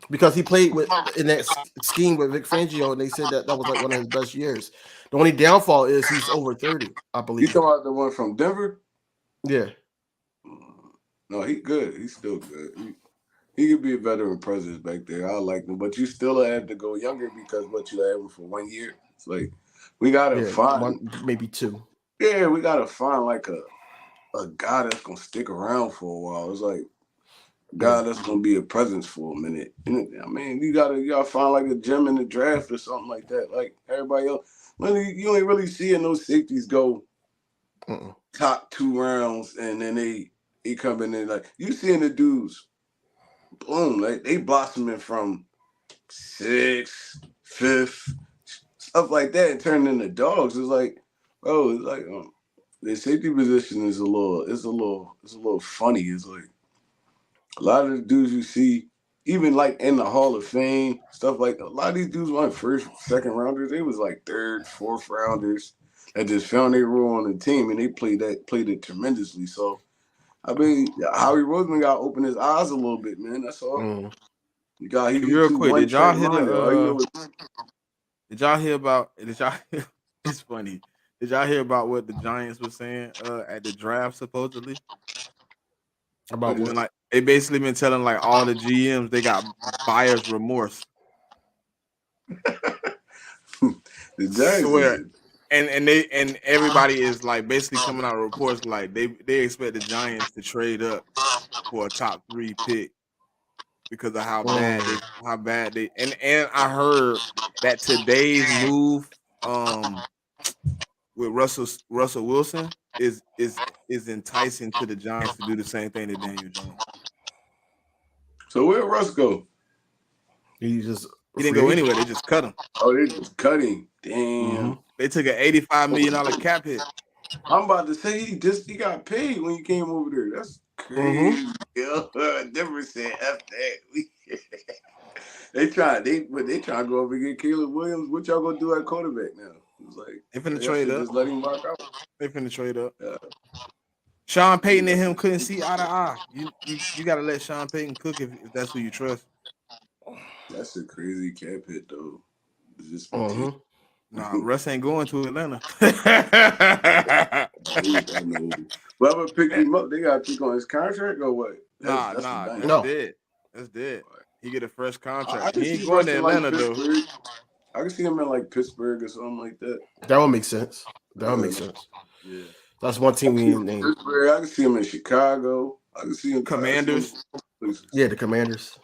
Because he played in that scheme with Vic Fangio, and they said that was like one of his best years. The only downfall is he's over 30, I You believe. talking about the one from Denver? Yeah. No, he good. He's still good. He could be a veteran presence back there. I like him, but you still have to go younger because what you have him for 1 year. It's like we gotta Yeah. find. One, maybe two. Yeah, we gotta find like a guy that's gonna stick around for a while. It's like a guy Yeah. that's gonna be a presence for a minute. And, I mean, you gotta find like a gem in the draft or something like that. Like everybody else, when you ain't really seeing those safeties go Mm-mm. top 2 rounds and then they he coming in like you seeing the dudes, boom, like they blossoming from 6th, 5th, stuff like that, and turning into dogs. It's like, bro, it's like the safety position is a little funny. It's like a lot of the dudes you see, even like in the Hall of Fame, stuff like a lot of these dudes weren't first, second rounders. They was like third, fourth rounders that just found their role on the team and they played it tremendously. So I mean, Howie Roseman got to open his eyes a little bit, man. That's all. Mm. He Real too quick, one did y'all track hear minded. All you know the? is Did y'all hear about? Did y'all? It's funny. Did y'all hear about what the Giants were saying at the draft supposedly? About And what? like they basically been telling like all the GMs they got buyer's remorse. the Giants Swear. is And everybody is like basically coming out with reports like they expect the Giants to trade up for a top 3 pick because of how bad they and I heard that today's move with Russell Wilson is enticing to the Giants to do the same thing to Daniel Jones. so where Russ go? He just He didn't go anywhere. They just cut him. Oh, they just cutting. Damn. Mm-hmm. They took an $85 million cap hit. I'm about to say he got paid when he came over there. That's crazy. Never said F that. they trying to go over and get Caleb Williams. What y'all gonna do at quarterback now? It's like They finna y'all trade should up. just let him rock out. They finna trade up. Yeah. Sean Payton and him couldn't see eye to eye. You gotta let Sean Payton cook if that's who you trust. That's a crazy cap hit though. It's just Nah, Russ ain't going to Atlanta. I know. Whoever picked him up, they got to pick on his contract or what? That's the Nah, thing. that's dead. That's dead. He get a fresh I contract. can He ain't see going Russ to in like Atlanta though. Pittsburgh. I can see him in like Pittsburgh or something like that. That would make sense. Yeah. That's one team we didn't name. Pittsburgh. I can see him in Chicago. I can see him. Commanders. Yeah, the Commanders.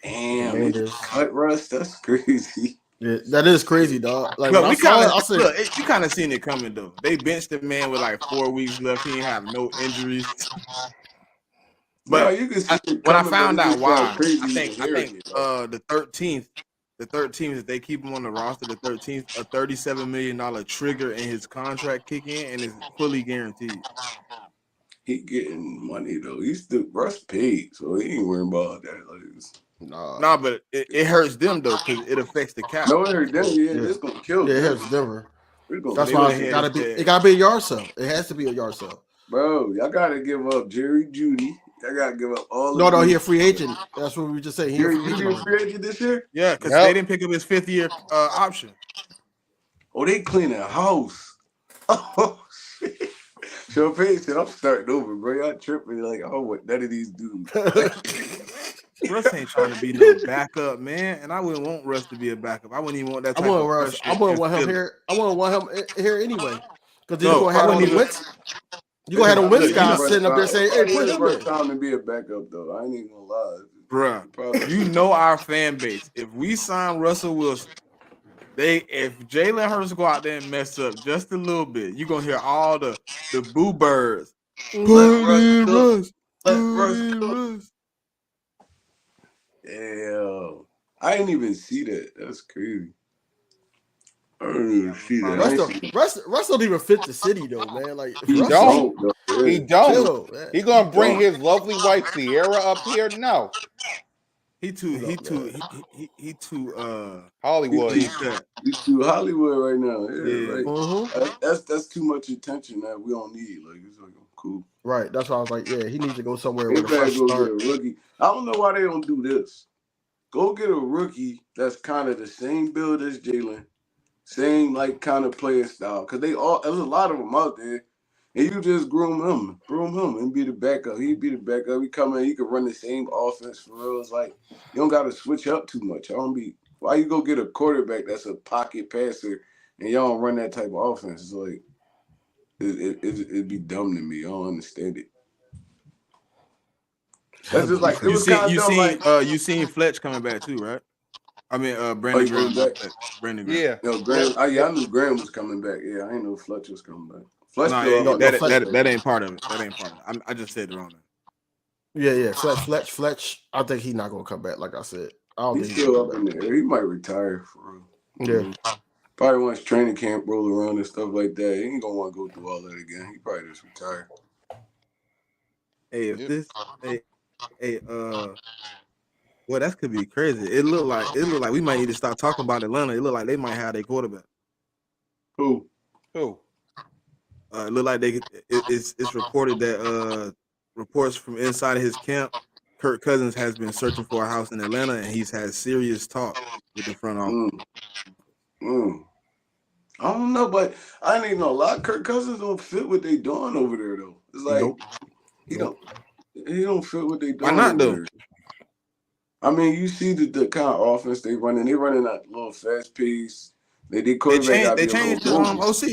Damn, they just cut Russ. That's crazy. Yeah, that is crazy, dog. Like Look, when I saw it, I said, you kind of seen it coming though. They benched the man with like 4 weeks left. He ain't have no injuries. But no, you can see it when I coming, found but it out just sounds why, crazy I think hearing it, the 13th if they keep him on the roster, the 13th, a $37 million trigger in his contract kick in and is fully guaranteed. He getting money though. He's still Russ paid, so he ain't worrying about that. Nah, but it hurts them though because it affects the cap. No, it hurt them. Yeah, it's gonna kill them. Yeah, it hurts Denver. That's they why went it ahead gotta be a yard sale. It has to be a yard sale. Bro, y'all gotta give up Jerry Judy. Y'all gotta give up all of No, he a free agent. That's what we were just saying. He a Jerry free Judy agent. a free agent this year? Yeah, because they didn't pick up his 5th year option. Oh, they cleaning house. Oh shit. Champagne said, I'm starting over, bro. Y'all tripping like, oh, what none of these dudes. Russ ain't trying to be no backup, man. And I wouldn't want Russ to be a backup. I wouldn't even want that type of pressure. I wouldn't want him here. I wouldn't want him here anyway. Because then No, you're gonna have all the Wentz. You're gonna have the Wentz guys sitting up there saying, "Hey, put him there." Time to be a backup though. I ain't even gonna lie, bruh. You know our fan base. If we sign Russell Wilson, if Jalen Hurts go out there and mess up just a little bit, you're gonna hear all the boo birds. Let Russ cook. Damn. I didn't even see that. That's crazy. I didn't even see that. Russ don't even fit the city though, man. Like he don't. He don't. He gonna bring his lovely wife Sierra up here? No. He too Hollywood. He's too Hollywood right now. Yeah. Mm-hmm. Like that's too much attention that we don't need. Like it's like cool. Right. That's why I was like, yeah, he needs to go somewhere They with a fresh go start. get a rookie. I don't know why they don't do this. Go get a rookie that's kind of the same build as Jalen, same like kind of player style. Cause there's a lot of them out there, and you just groom him, and be the backup. He'd be the backup. He come in, he could run the same offense for real. It's like you don't got to switch up too much. Why you go get a quarterback that's a pocket passer and y'all don't run that type of offense? It's like it'd be dumb to me. I don't understand it. That's just like you seen Fletch coming back too, right? I mean, Brandon Graham. Yeah. No, Graham. I knew Graham was coming back. Yeah, I didn't know Fletcher was coming back. Fletch No, still up in there. that ain't part of it. That ain't part of it. I just said it wrong. Yeah. Fletch. I think he's not gonna come back. Like I said, I don't He's think he's still gonna up come in there. He might retire for real. back. Yeah. Probably once training camp roll around and stuff like that, he ain't gonna want to go through all that again. He probably just retire. Hey, if this, well, that could be crazy. It look like we might need to start talking about Atlanta. It look like they might have their quarterback. Who? It look like it's reported that reports from inside of his camp, Kirk Cousins has been searching for a house in Atlanta, and he's had serious talk with the front office. I don't know, but I didn't even know a lot of Kirk Cousins don't fit what they doing over there though. It's like Nope. he don't fit what they doing. Why not over though? there. I mean, you see the kind of offense they running. They running that little fast pace. They quarterback got to They be a changed the little mobile. OC.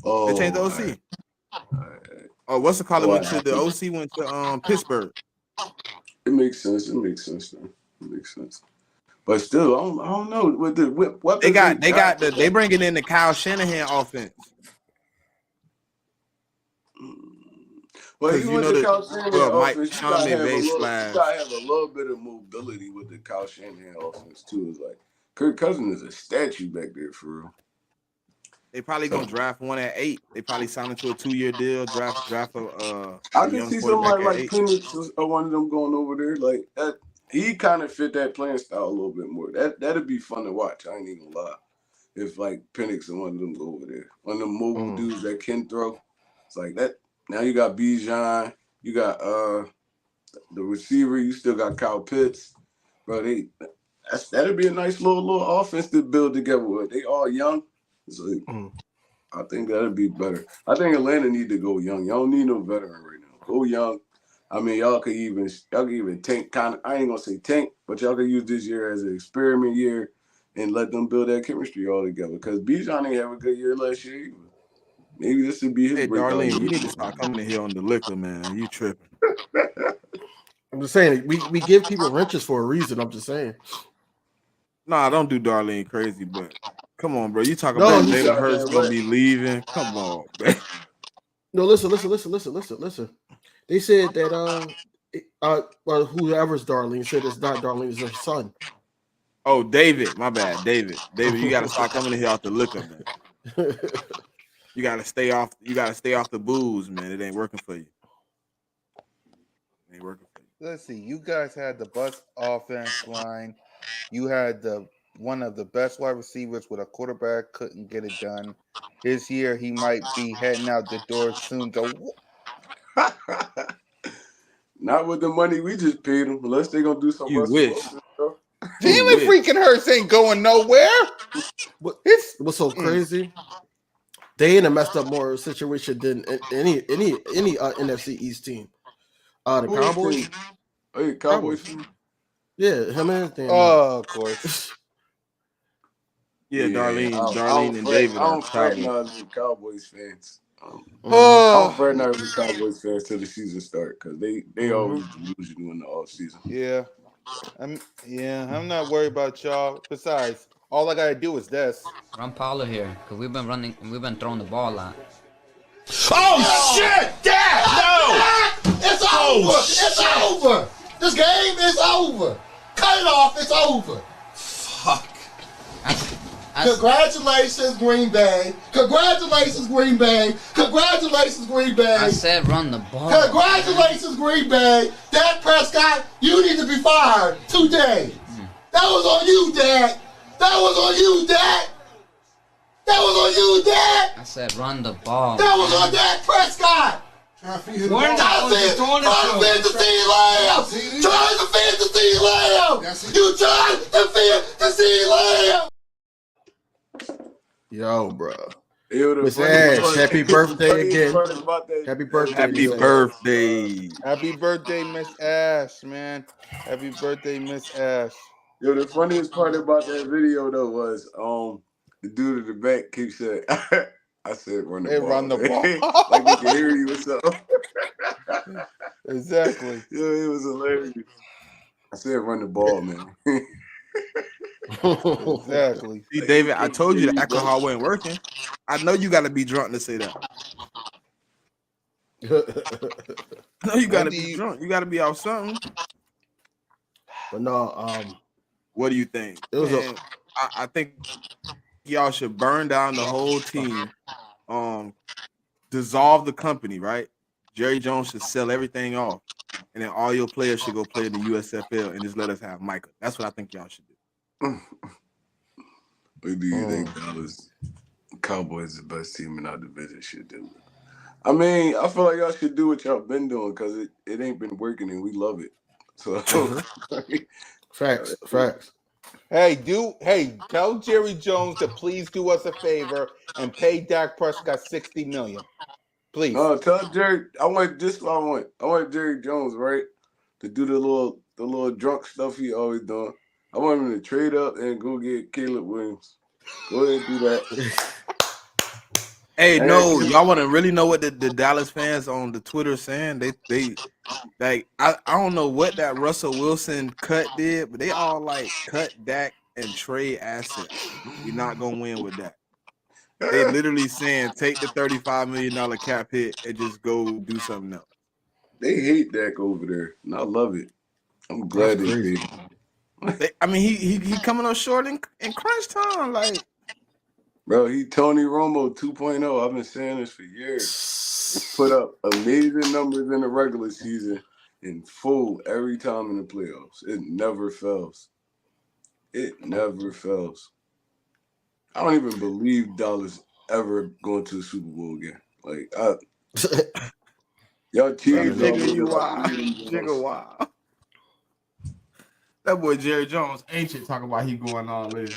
Oh, They changed the OC. Oh, what's the call? It went to the OC went to Pittsburgh. It makes sense. It makes sense. Man. It makes sense. But still, I don't know. With the weapons They bringing in the Kyle Shanahan offense. Well, even with the Kyle Shanahan Mike offense, you gotta have a little bit of mobility with the Kyle Shanahan offense too. It's like Kirk Cousins is a statue back there for real. They probably gonna draft one at 8. They probably sign into a 2-year deal. Draft a I can young see quarterback somebody at like 8. Penix or one of them going over there. Like that, he kind of fit that playing style a little bit more. That'd be fun to watch. I ain't even gonna lie. If like Penix and one of them go over there, one of them mobile dudes that can throw, it's like that. Now you got Bijan, you got the receiver, you still got Kyle Pitts, bro. That'd be a nice little offense to build together with. They all young, so I think that'd be better. I think Atlanta need to go young. Y'all don't need no veteran right now. Go young. I mean, y'all could even tank kind of. I ain't gonna say tank, but y'all could use this year as an experiment year and let them build that chemistry all together. Because Bijan ain't have a good year last year either. Maybe this would be his breakout. Darlene, you need to start coming in here on the liquor, man. You tripping. I'm just saying we give people wrenches for a reason. I'm just saying. Nah, don't do Darlene crazy, but come on, bro. You talking about Jalen Hurts gonna be leaving? Come on, man. No, listen. They said that well, whoever's Darlene said it's not Darlene, it's her son. Oh, David, my bad, David, you gotta start coming in here off the liquor, man. You gotta stay off the booze, man. It ain't working for you. It ain't working for you. Let's see. You guys had the best offense line. You had one of the best wide receivers with a quarterback couldn't get it done. This year he might be heading out the door soon. Not with the money we just paid them, unless they're gonna do some You Russell wish. Wilson stuff. Damn it, freaking Hurts ain't going nowhere. What's so crazy? They in a messed up more situation than any NFC East team. The Cowboys. Hey, Cowboys. Yeah, him and his of course. Yeah, Darlene and David I are don't Cowboys. fraternize with Cowboys fans. I don't fraternize with Cowboys fans till the season start because they always delusional in the off season. Yeah. I'm not worried about y'all. Besides, all I gotta do is this. Run Paulo here, because we've been throwing the ball a lot. Oh shit! Dad! No! It's over! It's over! This game is over! Cut it off, it's over! Fuck. Congratulations, Green Bay. Congratulations, Green Bay. Congratulations, Green Bay. I said run the ball. Congratulations, Green Bay. Dak Prescott, you need to be fired today. That was on you, Dak. That was on you, Dak. That was on you, Dak. I said run the ball. That was on Dak Prescott. Trying to defend the CeeDee Lamb. Trying to defend the CeeDee Lamb. You trying to defend the CeeDee Lamb. Yo, bro. Miss Ash, happy birthday again. Happy birthday. Happy birthday. Happy birthday, Miss Ash, man. Happy birthday, Miss Ash. Yo, the funniest part about that video though was the dude in the back keeps saying I said run the ball. Run the ball. Like they can hear you or something. Exactly. Yo, it was hilarious. I said run the ball, man. Exactly. See, David, I told you the alcohol wasn't working. I know you got to be drunk to say that. I know you got to be drunk. You got to be off something. But no, What do you think? it was Man, I think y'all should burn down the whole team. Dissolve the company, right? Jerry Jones should sell everything off, and then all your players should go play in the USFL and just let us have Micah. That's what I think y'all should do. What do you think Dallas Cowboys is the best team in our division should do? I mean, I feel like y'all should do what y'all been doing because it ain't been working and we love it. So facts. Hey, tell Jerry Jones to please do us a favor and pay Dak Prescott $60 million. Please. No, tell Jerry. I want Jerry Jones, right, to do the little drunk stuff he always doing. I want him to trade up and go get Caleb Williams. Go ahead and do that. Hey, no, y'all want to really know what the Dallas fans on the Twitter saying? They like I don't know what that Russell Wilson cut did, but they all like cut Dak and trade assets. We're not gonna win with that. They literally saying take the $35 million cap hit and just go do something else. They hate Dak over there, and I love it. I'm glad they did. I mean, he coming up short in crunch time, like. Bro, he Tony Romo 2.0. I've been saying this for years. He put up amazing numbers in the regular season and full every time in the playoffs. It never fails. It never fails. I don't even believe Dallas ever going to the Super Bowl again. Like, y'all teams Jigga wow. That boy Jerry Jones ancient talking about he going all in.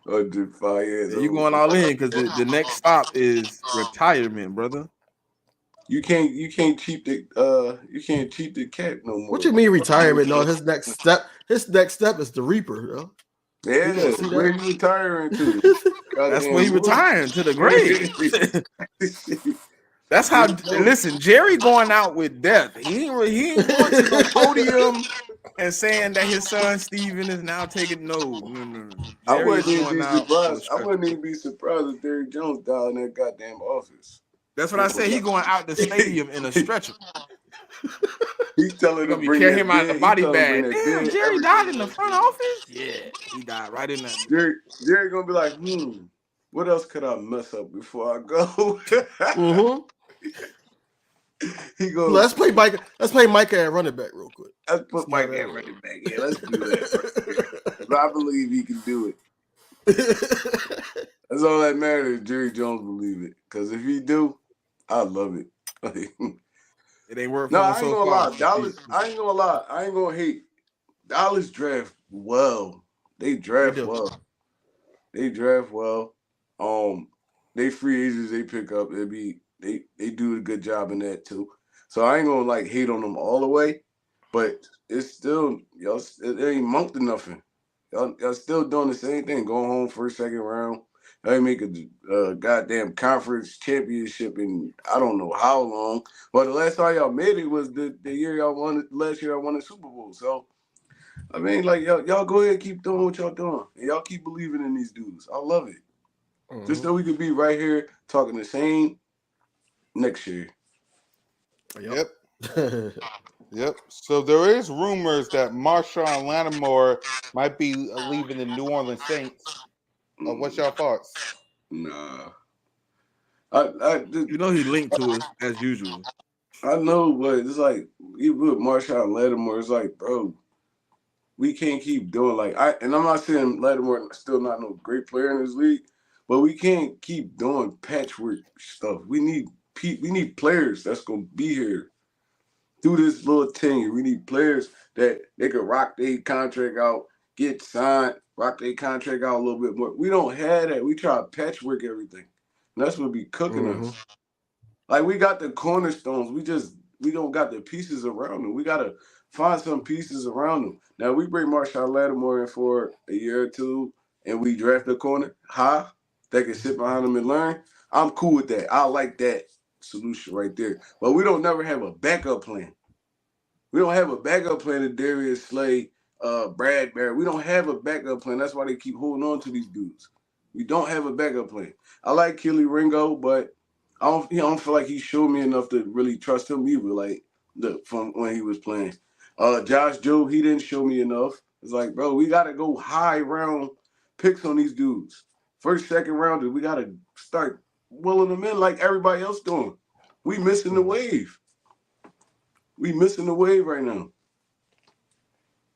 You going all in because the next stop is retirement, brother. You can't cheat the cap no more. What you mean retirement? No, his next step is the Reaper, yo. Yeah, where he retiring to? That's where he retiring to the grave. That's how. Listen, Jerry going out with death. He ain't going to no podium and saying that his son Steven is now taking no. I wouldn't even be surprised. I wouldn't even be surprised if Jerry Jones died in that goddamn office. That's what I said. He going out the stadium in a stretcher. He's telling him to bring him out in the body bag. Damn, Jerry died in the front office. Yeah, he died right in that. Jerry gonna be like, what else could I mess up before I go? He goes, let's play Micah at running back real quick. Let's put Micah at running back. Yeah, let's do that. I believe he can do it. That's all that matters. Jerry Jones believe it. Because if he do, I love it. It ain't worth. No, I ain't gonna lie. Dallas. I ain't gonna lie. I ain't gonna hate. Dallas draft well. They draft well. They draft well. They free agents they pick up. They do a good job in that too. So I ain't gonna like hate on them all the way, but it's still y'all. It ain't monked to nothing. Y'all still doing the same thing. Going home first, second round. Y'all ain't make a goddamn conference championship in I don't know how long. But the last time y'all made it was the year y'all won it. Last year y'all won the Super Bowl. So I mean, like y'all go ahead and keep doing what y'all doing, and y'all keep believing in these dudes. I love it. Just so we could be right here talking the same next year. Yep. Yep. So there is rumors that Marshawn Lattimore might be leaving the New Orleans Saints. What's your thoughts? Nah. You know he linked to us as usual. I know, but it's like even with Marshawn Lattimore, it's like, bro, we can't keep doing and I'm not saying Lattimore still not no great player in this league, but we can't keep doing patchwork stuff. We need players that's gonna be here through this little tenure. We need players that they could rock their contract out, get signed, rock their contract out a little bit more. We don't have that. We try to patchwork everything. And that's what be cooking us. Like we got the cornerstones. We don't got the pieces around them. We gotta find some pieces around them. Now we bring Marshawn Lattimore in for a year or two and we draft a corner high that can sit behind him and learn. I'm cool with that. I like that solution right there. But we don't never have a backup plan. We don't have a backup plan if Darius Slay Bradbury. We don't have a backup plan. That's why they keep holding on to these dudes. We don't have a backup plan. I like Kelly Ringo, but I don't feel like he showed me enough to really trust him either. Like from when he was playing. Josh Jobe, he didn't show me enough. It's like, bro, we gotta go high round picks on these dudes. First, second rounders, we gotta start willing them in like everybody else doing. We missing the wave. We missing the wave right now.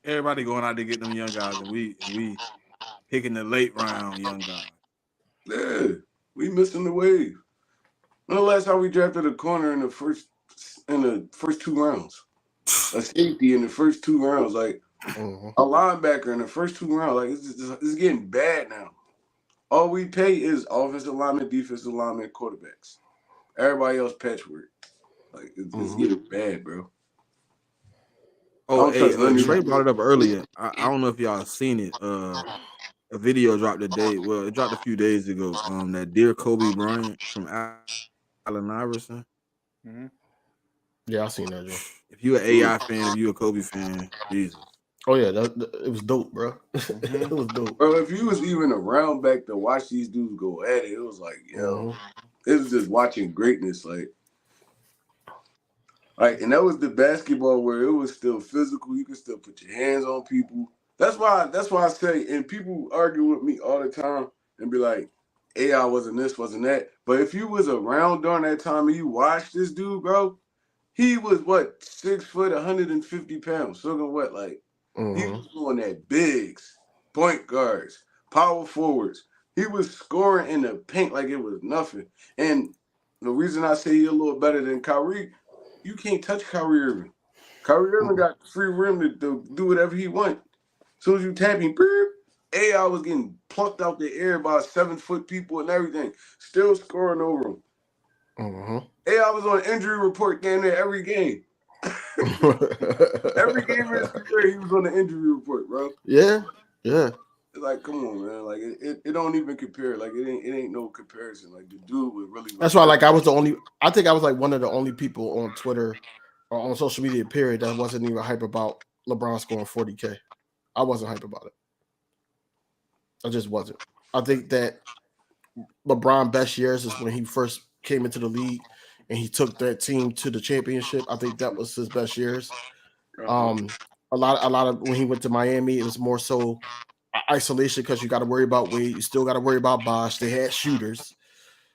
Everybody going out to get them young guys, and we picking the late round young guys. Yeah, we missing the wave. When the last time we drafted a corner in the first 2 rounds? A safety in the first 2 rounds, like a linebacker in the first 2 rounds. Like it's getting bad now. All we pay is offensive linemen, defensive linemen, quarterbacks. Everybody else patchwork. Like it's getting bad, bro. I Oh, don't hey, trust none of these Trey brought it dudes. up earlier. I don't know if y'all seen it. A video dropped today. Well, it dropped a few days ago. That dear Kobe Bryant from Allen Iverson. Yeah, I seen that, Joe. If you an AI fan, if you a Kobe fan, Jesus. Oh yeah, it was dope, bro. It was dope. Bro, if you was even around back to watch these dudes go at it, it was like, yo, it was just watching greatness, like, and that was the basketball where it was still physical. You could still put your hands on people. That's why I say, and people argue with me all the time and be like, AI wasn't this, wasn't that. But if you was around during that time and you watched this dude, bro, he was what, 6 foot, 150 pounds, soaking wet. Like, he was doing that bigs, point guards, power forwards. He was scoring in the paint like it was nothing. And the reason I say he's a little better than Kyrie, you can't touch Kyrie Irving. Kyrie Irving got free rim to do whatever he want. As soon as you tap him, AI was getting plucked out the air by 7-foot people and everything, still scoring over him. AI was on injury report damn near every game. Every game in his career, he was on the injury report, bro. Yeah. It's like, come on, man. Like it don't even compare. Like it ain't no comparison. Like the dude would really. That's why, like, I think I was like one of the only people on Twitter or on social media, period, that wasn't even hype about LeBron scoring 40K. I wasn't hype about it. I just wasn't. I think that LeBron best years is when he first came into the league and he took that team to the championship. I think that was his best years. A lot of when he went to Miami, it was more so isolation because you got to worry about Wade. You still got to worry about B.O.B.S. They had shooters.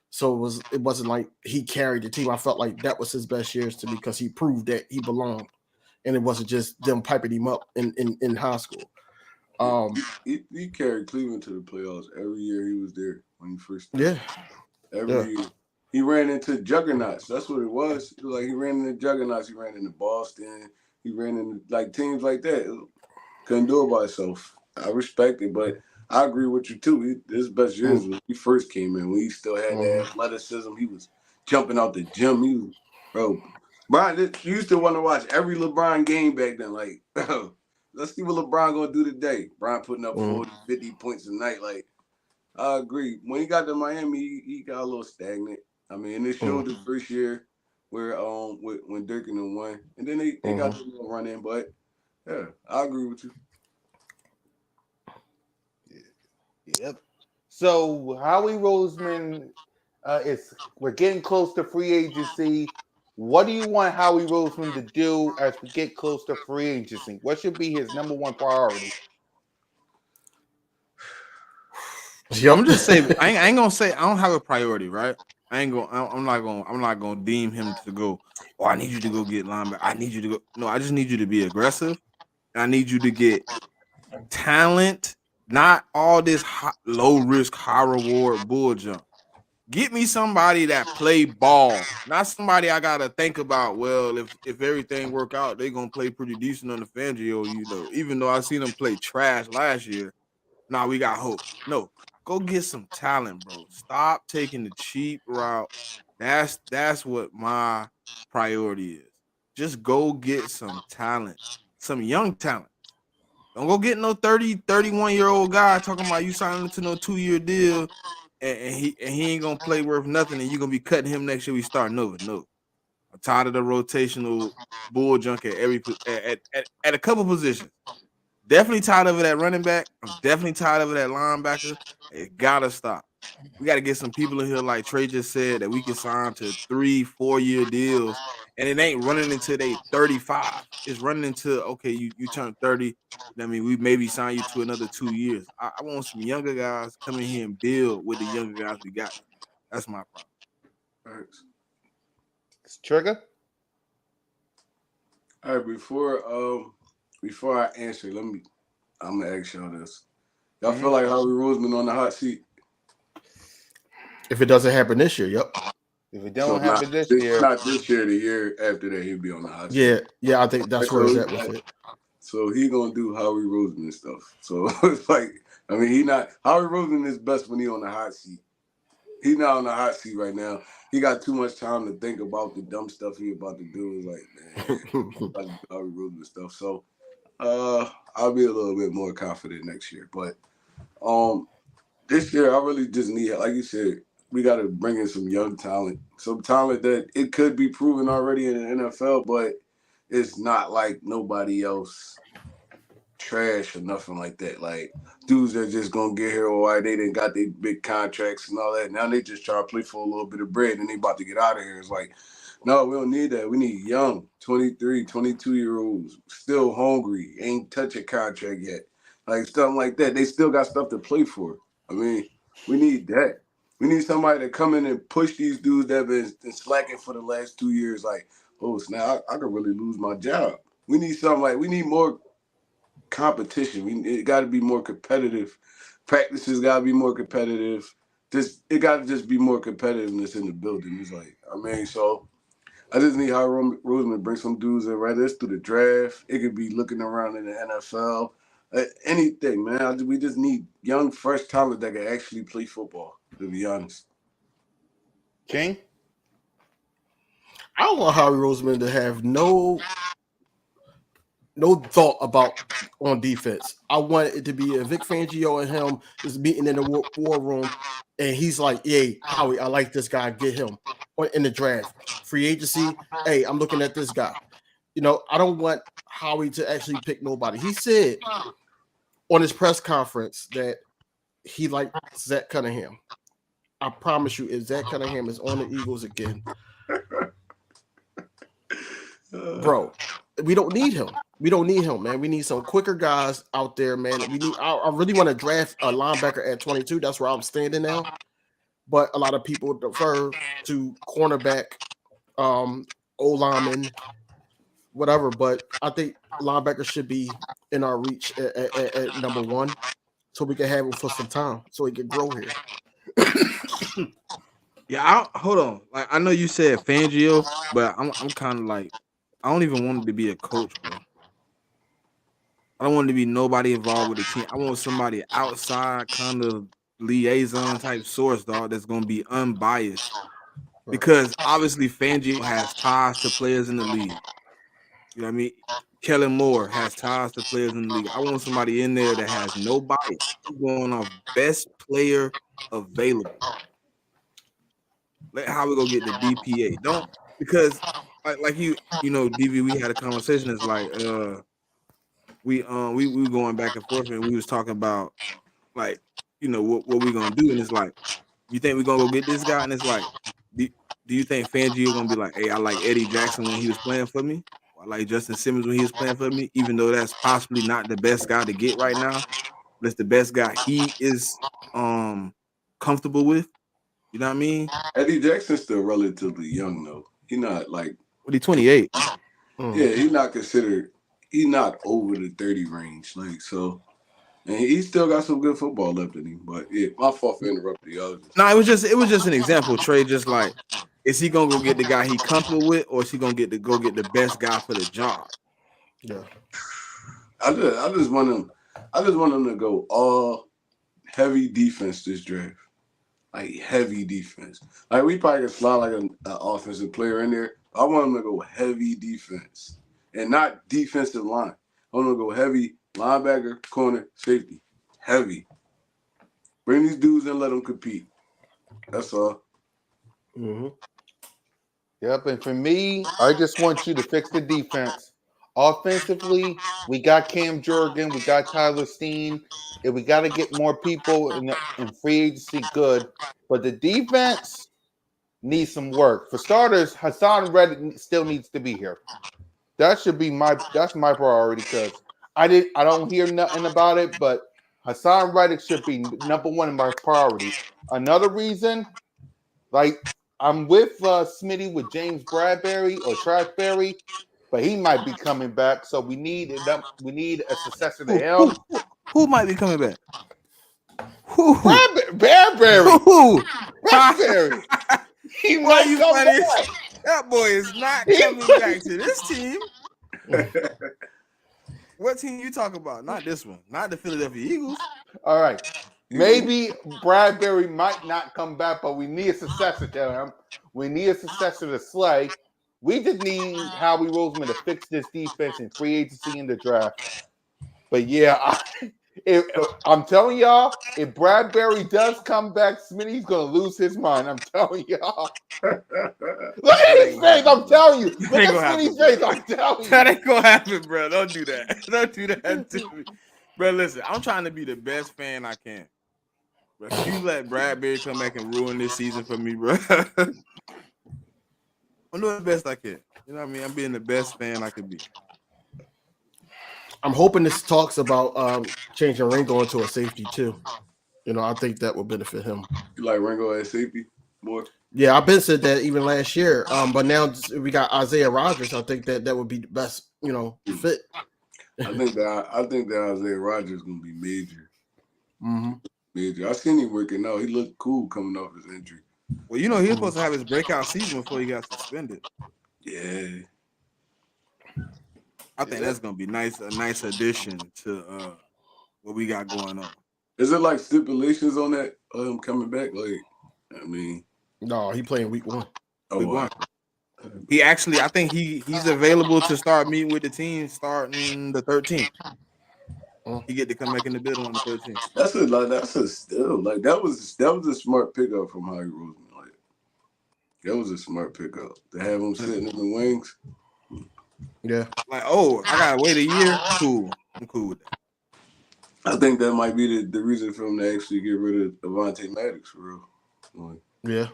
So it wasn't like he carried the team. I felt like that was his best years to me because he proved that he belonged. And it wasn't just them piping him up in high school. He carried Cleveland to the playoffs every year he was there when he first started. Yeah. Every year. He ran into juggernauts. That's what it was. It was like he ran into juggernauts. He ran into Boston. He ran into like teams like that. Couldn't do it by himself. I respect it, but I agree with you too. His best years when he first came in, when he still had that athleticism. He was jumping out the gym. He was, bro. Brian, you used to want to watch every LeBron game back then. Like, bro, let's see what LeBron gonna do today. Brian putting up 40, 50 points a night. Like, I agree. When he got to Miami, he got a little stagnant. I mean, it showed the first year where when Dirk and them won, and then they got a little run in. But yeah, I agree with you. Yep. So Howie Roseman we're getting close to free agency. What do you want Howie Roseman to do as we get close to free agency? What should be his number one priority? I'm just saying I ain't gonna say I don't have a priority, right? I'm not gonna deem him to go. Oh, I need you to go get linebacker. I need you to go. No, I just need you to be aggressive. I need you to get talent, not all this low risk, high reward bull jump. Get me somebody that play ball, not somebody I gotta think about. Well, if everything work out, they gonna play pretty decent on the Fangio. Even though I seen them play trash last year. Nah, we got hope. No, go get some talent, bro. Stop taking the cheap route. That's what my priority is. Just go get some talent, some young talent. Don't go get no 30, 31-year-old guy talking about you signing to no 2-year deal and he ain't gonna play worth nothing and you're gonna be cutting him next year. We starting over. No. I'm tired of the rotational bull junk at a couple positions. Definitely tired of it at running back. I'm definitely tired of it at linebacker. It gotta stop. We got to get some people in here, like Trey just said, that we can sign to 3-4 year deals, and it ain't running until they 35. It's running until okay, you turn 30. I mean, we maybe sign you to another 2 years. I want some younger guys come in here and build with the younger guys we got. That's my problem. Thanks. Trigger. All right, before I answer, I'm gonna ask y'all this. Y'all feel like Howie Roseman on the hot seat? If it doesn't happen this year, yep. If it don't happen this year, not this year, the year after that, he'll be on the hot seat. Yeah, I think that's where it's at with it. So he gonna do Howie Roseman stuff. So it's like, I mean, Howie Roseman is best when he on the hot seat. He's not on the hot seat right now. He got too much time to think about the dumb stuff he about to do. It's like, man, like Howie Roseman stuff. So I'll be a little bit more confident next year. But this year I really just need, like you said, we got to bring in some young talent, some talent that it could be proven already in the NFL, but it's not like nobody else trash or nothing like that. Like dudes that just gonna get here or why they didn't got their big contracts and all that. Now they just try to play for a little bit of bread and they about to get out of here. It's like, no, we don't need that. We need young 23, 22-year-olds still hungry, ain't touch a contract yet. Like something like that. They still got stuff to play for. I mean, we need that. We need somebody to come in and push these dudes that have been slacking for the last 2 years. Like, oh, snap, I could really lose my job. We need something like, we need more competition. It got to be more competitive. Practices got to be more competitive. It got to just be more competitiveness in the building. It's like, I mean, so I just need Howie Roseman to bring some dudes in right this through the draft. It could be looking around in the NFL. Anything, man. We just need young, fresh talent that can actually play football, to be honest. King? I don't want Howie Roseman to have no thought about on defense. I want it to be a Vic Fangio and him just meeting in the war room, and he's like, "Hey, Howie, I like this guy. Get him in the draft, free agency. Hey, I'm looking at this guy. You know, I don't want Howie to actually pick nobody." He said on his press conference that he liked Zach Cunningham. I promise you, if Zach Cunningham is on the Eagles again, bro, we don't need him. We don't need him, man. We need some quicker guys out there, man. I really want to draft a linebacker at 22. That's where I'm standing now. But a lot of people defer to cornerback, O-lineman, whatever. But I think linebacker should be in our reach at number one, so we can have him for some time, so he can grow here. Yeah, hold on. Like I know you said Fangio, but I'm kind of like I don't even want him to be a coach, bro. I don't want to be nobody involved with the team. I want somebody outside, kind of liaison type source, dog, that's gonna be unbiased. Because obviously Fangio has ties to players in the league. You know what I mean? Kellen Moore has ties to players in the league. I want somebody in there that has no bias. He's going off best player available. Let how we go get the DPA. Don't because like you know, DV, we had a conversation. It's like we were going back and forth and we was talking about like, you know, what we gonna do, and it's like, you think we're gonna go get this guy? And it's like, do you think Fangio gonna be like, hey, I like Eddie Jackson when he was playing for me? Or I like Justin Simmons when he was playing for me, even though that's possibly not the best guy to get right now, but it's the best guy he is comfortable with. You know what I mean? Eddie Jackson's still relatively young, though. He's not like, What, he 28? yeah, he's not considered, he's not over the 30 range. Like, so, and he still got some good football left in him. But yeah, my fault for interrupting y'all. No, it was just an example, Trey. Just like, is he gonna go get the guy he comfortable with, or is he gonna get the best guy for the job? Yeah. I just want him to go all heavy defense this draft. Like heavy defense. Like we probably can slide like an offensive player in there. I want him to go heavy defense and not defensive line. I want him to go heavy linebacker, corner, safety. Heavy. Bring these dudes and let them compete. That's all. Mm-hmm. Yep. And for me, I just want you to fix the defense Offensively, we got Cam Jurgen, we got Tyler Steen, and we got to get more people in free agency good. But the defense needs some work. For starters, Hassan Reddick still needs to be here. That's my priority because I don't hear nothing about it, but Hassan Reddick should be number one in my priority. Another reason, like I'm with Smitty with James Bradbury or Trackberry, but he might be coming back. So we need a successor to him. Who might be coming back? Who? Bradbury. Who? Bradbury. He Why might you come funny? back. That boy is not He coming might- back to this team. What team you talking about? Not this one. Not the Philadelphia Eagles. All right. Maybe Bradbury might not come back, but we need a successor to him. We need a successor to Slay. We just need Howie Roseman to fix this defense in free agency in the draft. But yeah, I'm telling y'all, if Bradbury does come back, Smitty's gonna lose his mind. I'm telling y'all. Look at his face. I'm telling you. Look at Smitty's face. I'm telling you. That ain't gonna happen, bro. Don't do that. Don't do that to me, bro. Listen, I'm trying to be the best fan I can. But if you let Bradbury come back and ruin this season for me, bro, I'm doing the best I can. You know what I mean? I'm being the best fan I can be. I'm hoping this talks about changing Ringo into a safety too. You know, I think that will benefit him. You like Ringo at safety more? Yeah, I've been said that even last year. But now we got Isaiah Rodgers. I think that would be the best, fit. I think that Isaiah Rodgers gonna be major. Mm-hmm. Major. I seen him working out. He looked cool coming off his injury. Well, he was supposed to have his breakout season before he got suspended. Yeah. I think that's gonna be a nice addition to what we got going on. Is it like stipulations on that him coming back? Like, I mean, No, he playing week 1. Week 1. He actually, I think he's available to start meeting with the team starting the 13th. He get to come back in the building on the 13th. That's a still like that was a smart pickup from Howie Roseman. Like that was a smart pickup to have him sitting in the wings. Yeah. Like, oh, I gotta wait a year. Cool. I'm cool with that. I think that might be the reason for him to actually get rid of Avonte Maddox for real. Like, yeah,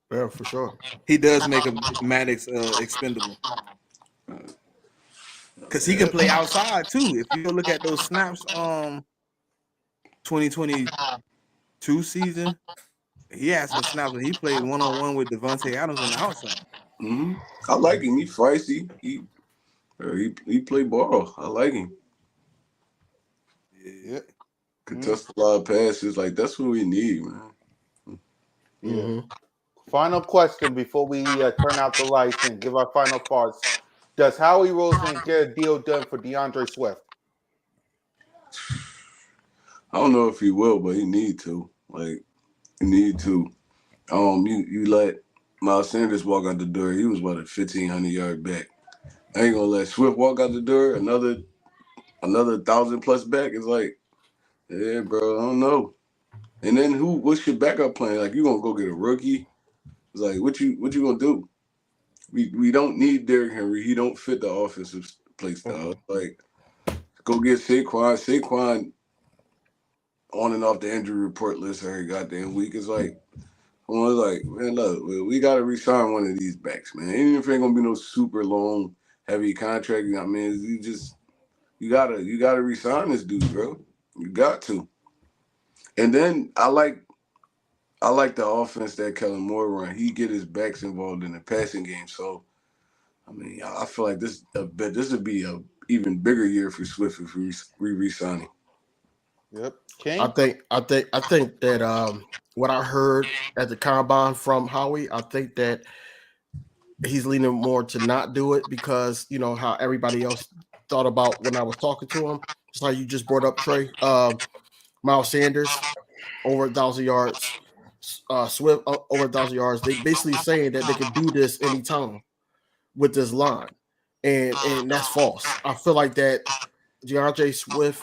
for sure. He does make a Maddox expendable. Because he can play outside too. If you look at those snaps, 2022 season, he had some snaps where he played one-on-one with Devontae Adams on the outside. mm-hmm. I like him. He's feisty. He played ball. I like him. Yeah. Contest a lot of passes. Like that's what we need, man. Yeah. Mm-hmm. Final question before we turn out the lights and give our final thoughts. Does Howie Roseman get a deal done for DeAndre Swift? I don't know if he will, but he need to. Like, he need to. You let Miles Sanders walk out the door. He was about a 1,500-yard back. I ain't gonna let Swift walk out the door. Another 1,000+ back. It's like, yeah, bro. I don't know. And then what's your backup plan? Like, you gonna go get a rookie? It's like, what you gonna do? We don't need Derrick Henry. He don't fit the offensive play style. Like, go get Saquon. Saquon on and off the injury report list every goddamn week. It's like, man, look, we got to re-sign one of these backs, man. Even if it ain't gonna be no super long, heavy contract, I mean, you gotta re-sign this dude, bro. You got to. And then I like the offense that Kellen Moore run. He get his backs involved in the passing game. So, I mean, I feel like this would be a even bigger year for Swift if we re-sign him. Yep. King? I think that what I heard at the combine from Howie, I think that he's leaning more to not do it because how everybody else thought about when I was talking to him. Just like you just brought up, Trey. Miles Sanders over 1,000 yards. Swift over 1,000 yards. They basically saying that they can do this anytime with this line, and that's false. I feel like that DeAndre Swift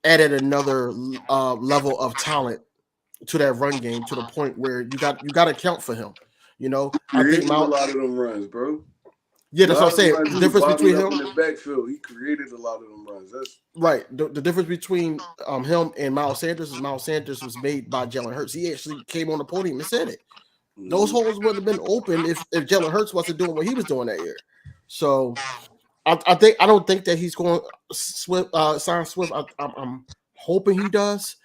added another level of talent to that run game to the point where you got to count for him. I think a lot of them runs, bro. Yeah, A that's lot what I'm of them saying. runs The he was difference bobbling between up in him, the backfield. He created a lot of them runs. That's right? The difference between him and Miles Sanders is Miles Sanders was made by Jalen Hurts. He actually came on the podium and said it. Those holes wouldn't have been open if Jalen Hurts wasn't doing what he was doing that year. So I don't think that he's going to sign Swift. I'm hoping he does.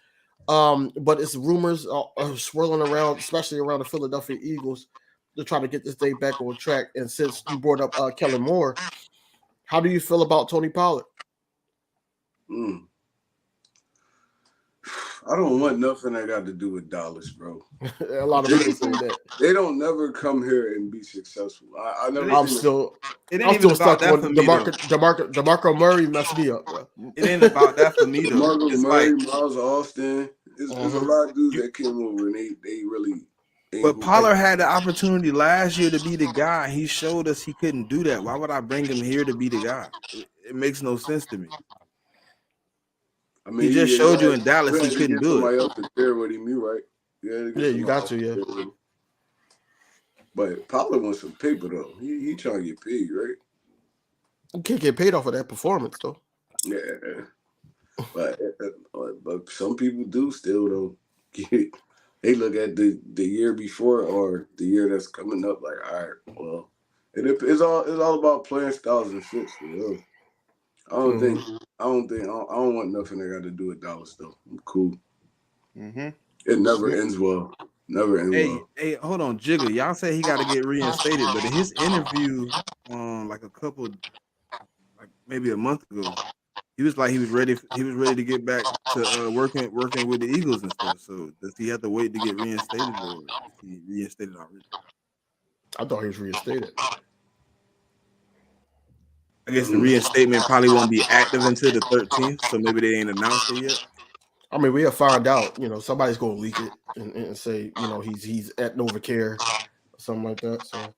But it's rumors are swirling around, especially around the Philadelphia Eagles, to try to get this thing back on track. And since you brought up Kellen Moore, how do you feel about Tony Pollard? I don't want nothing that got to do with Dallas, bro. A lot of people say that. They don't never come here and be successful. I never I'm seen still It ain't even about stuck that on for me though. DeMarco Murray messed me up, bro. It ain't about that for me though. Margot It's Murray, like, Miles Austin. There's a lot of dudes that came over and they really ain't but who Pollard had the opportunity last year to be the guy. He showed us he couldn't do that. Why would I bring him here to be the guy? It makes no sense to me. I mean, He just showed you in Dallas we he had to couldn't get do it. somebody else to pair with him, you right? Yeah, you got to, yeah. But Pollard wants some paper though. He trying to get paid, right? You can't get paid off of that performance though. Yeah, but some people do still though. They look at the year before or the year that's coming up. Like, all right, well, it's all about playing styles and fits for real. I don't want nothing that got to do with Dallas though. I'm cool. It never ends well. Never ends well. Hey, hold on, Jigga. Y'all say he got to get reinstated, but in his interview, like maybe a month ago, he was like he was ready to get back to working with the Eagles and stuff. So does he have to wait to get reinstated, or is he reinstated already? I thought he was reinstated. I guess the reinstatement probably won't be active until the 13th, so maybe they ain't announced it yet. I mean, we'll find out. Somebody's gonna leak it and say, he's at NovaCare or something like that. So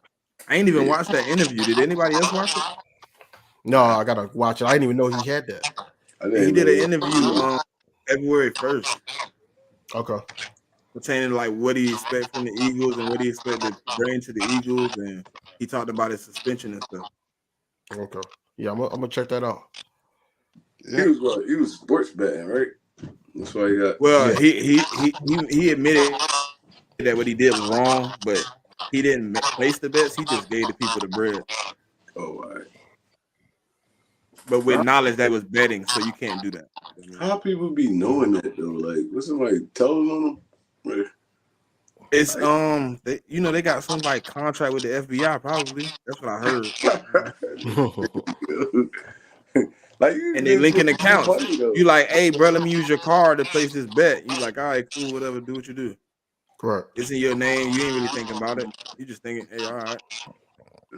I ain't even watched that interview. Did anybody else watch it? no, I gotta watch it. I didn't even know he had that. He did an interview February 1st. Okay. Pertaining to like what he expect from the Eagles and what he expect to bring to the Eagles, and he talked about his suspension and stuff. Okay. Yeah, I'm gonna check that out. He was sports betting, right? That's why he got. Well, he admitted that what he did was wrong, but he didn't place the bets. He just gave the people the bread. Oh, all right. But with knowledge that was betting, so you can't do that. How people be knowing that though? Like, was somebody telling on them? It's they got somebody contract with the FBI probably. That's what I heard. Like, you And they linking accounts. money, though. You like, hey, bro, let me use your card to place this bet. You like, all right, cool, whatever, do what you do. Correct. It's in your name. You ain't really thinking about it. You just thinking, hey, all right.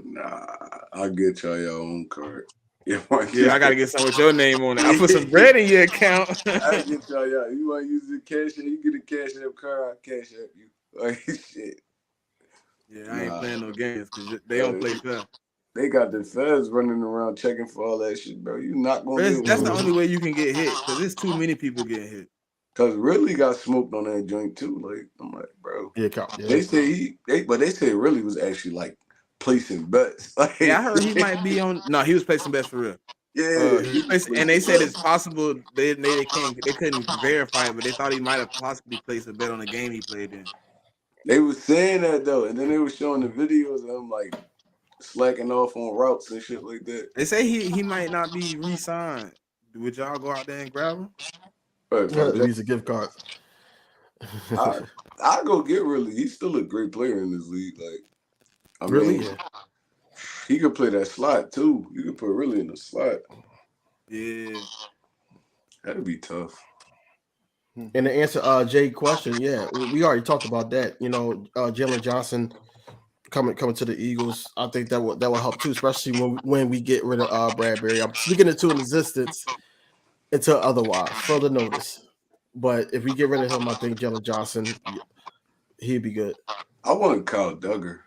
Nah, I'll get y'all your own card. Yeah, I gotta get some with your name on it. I put some bread in your account. I'll get y'all. You want to use the cash app? You get a cash app card. I'll cash app you. Like, shit. Yeah, I ain't playing no games because they don't play fair. They got the feds running around checking for all that shit, bro. You not gonna get. That's the only way you can get hit because there's too many people getting hit. Cause really got smoked on that joint too. Like, I'm like, bro. Yeah. They say they say really was actually like placing bets. Like, yeah, I heard he might be on. No, he was placing bets for real. Yeah, and they said it's possible they couldn't verify it, but they thought he might have possibly placed a bet on the game he played in. They was saying that though, and then they were showing the videos of him like slacking off on routes and shit like that. They say he might not be re-signed. Would y'all go out there and grab him? These are gift cards. I go get really. He's still a great player in this league. Like, I mean, he could play that slot too. You could put really in the slot. Yeah, that'd be tough. And to answer Jay's question, yeah, we already talked about that. Jalen Johnson coming to the Eagles, I think that will help too, especially when we get rid of Bradbury. I'm speaking into an existence until otherwise, further notice. But if we get rid of him, I think Jalen Johnson, he'd be good. I want Kyle Duggar.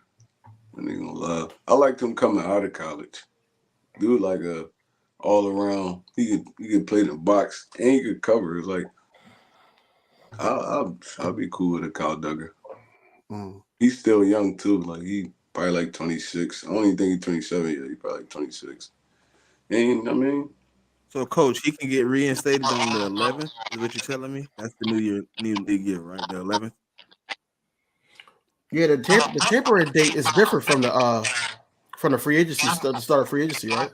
I ain't gonna lie. I liked him coming out of college. Dude, like a all around. He could play the box and he could cover. It's like I'll be cool with a Kyle Duggar. He's still young too. Like he probably like 26. I don't even think he's 27 yet. He's probably like 26. And I mean, So, coach, he can get reinstated on the 11th. Is what you're telling me? That's the new league year, right? The 11th. Yeah, the temporary date is different from the free agency the start of free agency, right?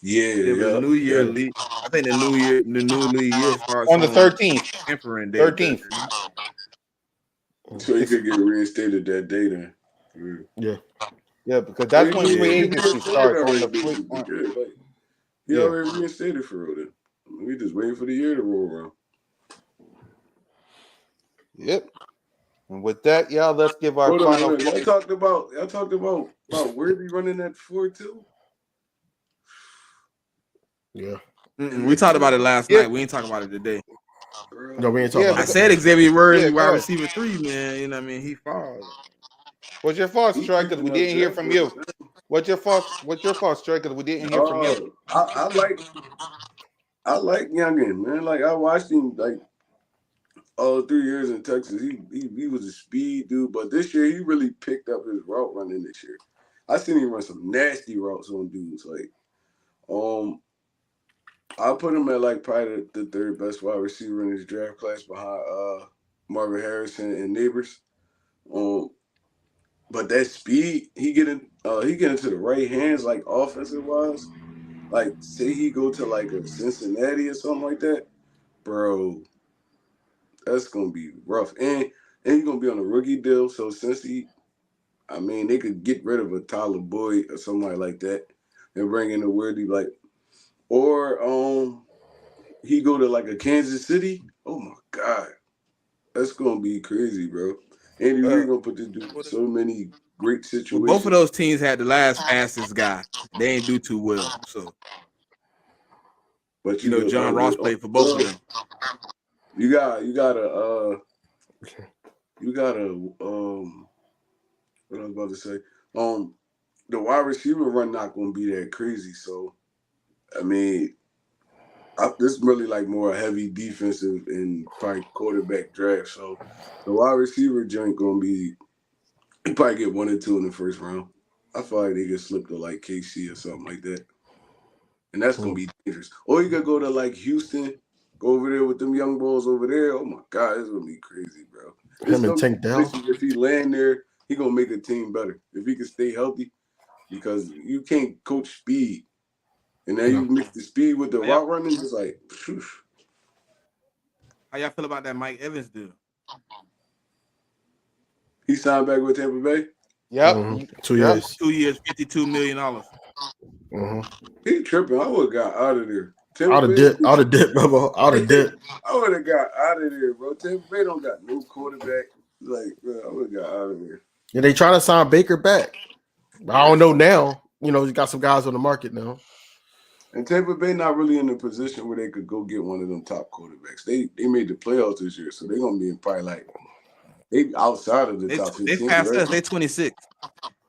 Yeah, but the yeah. new year league. I think the new league year starts On the on 13th. temporary date. 13th. So he could get reinstated that day then. Yeah. Yeah, because that's when Yeah. free He agency reinstated starts on already, the free. basically. Yeah, like, he Yeah. already reinstated for real then. I mean, we just waiting for the year to roll around. Yep. And with that, y'all, let's give our Hold on, final. y'all talked about Worthy running that 4-2. Yeah. We talked about it last Yeah. night. We ain't talking about it today. No, we ain't talking Yeah, about I it. said Xavier Worthy, Yeah, go wide ahead. receiver 3, man. You know what I mean? He falls. What's your fault, He Strike? Because we creeping up didn't hear draft from you. boards now. What's your fault? Strike? Because we didn't hear from you. I like Youngin, man. Like I watched him like all 3 years in Texas. He was a speed dude, but this year he really picked up his route running this year. I seen him run some nasty routes on dudes. Like, I put him at like probably the third best wide receiver in his draft class behind Marvin Harrison and Neighbors. But that speed, he get into the right hands, like offensive wise. Like, say he go to like a Cincinnati or something like that, bro. That's gonna be rough, and he's gonna be on a rookie deal. So since they could get rid of a Tyler Boyd or somebody like that, and bring in a Worthy, like, or he go to like a Kansas City. Oh my God, that's gonna be crazy, bro. Andy Reid gonna put this dude in so many great Well, both of situations. those teams had the last fastest guy. They ain't do too well. So, But John Ross played for both of them. You got a what I was about to say. The wide receiver run not gonna be that crazy. So, I mean, this is really like more heavy defensive and probably quarterback draft. So, the wide receiver joint gonna be, you probably get 1 or 2 in the first round. I feel like they could slip to like KC or something like that, and that's gonna be dangerous. Or you could go to like Houston, go over there with them young bulls over there. Oh my God, it's gonna be crazy, bro. It's Him and gonna Tank be Dell. if he land there, he gonna make a team better if he can stay healthy. Because you can't coach speed, and then you mix the speed with the route running. It's like, phew. How y'all feel about that Mike Evans deal? He signed back with Tampa Bay. Yep. 2 years. 2 years, $52 million. He tripping. I would have got out of there. I'd have dipped, bro. I'd have dipped. I would have got out of there, bro. Tampa Bay don't got no quarterback. Like, bro, I would have got out of there. Yeah, they trying to sign Baker back. I don't know now. He's got some guys on the market now. And Tampa Bay not really in a position where they could go get one of them top quarterbacks. They made the playoffs this year, so they're gonna be in probably like they outside of the top 15. They passed right? us. They 26.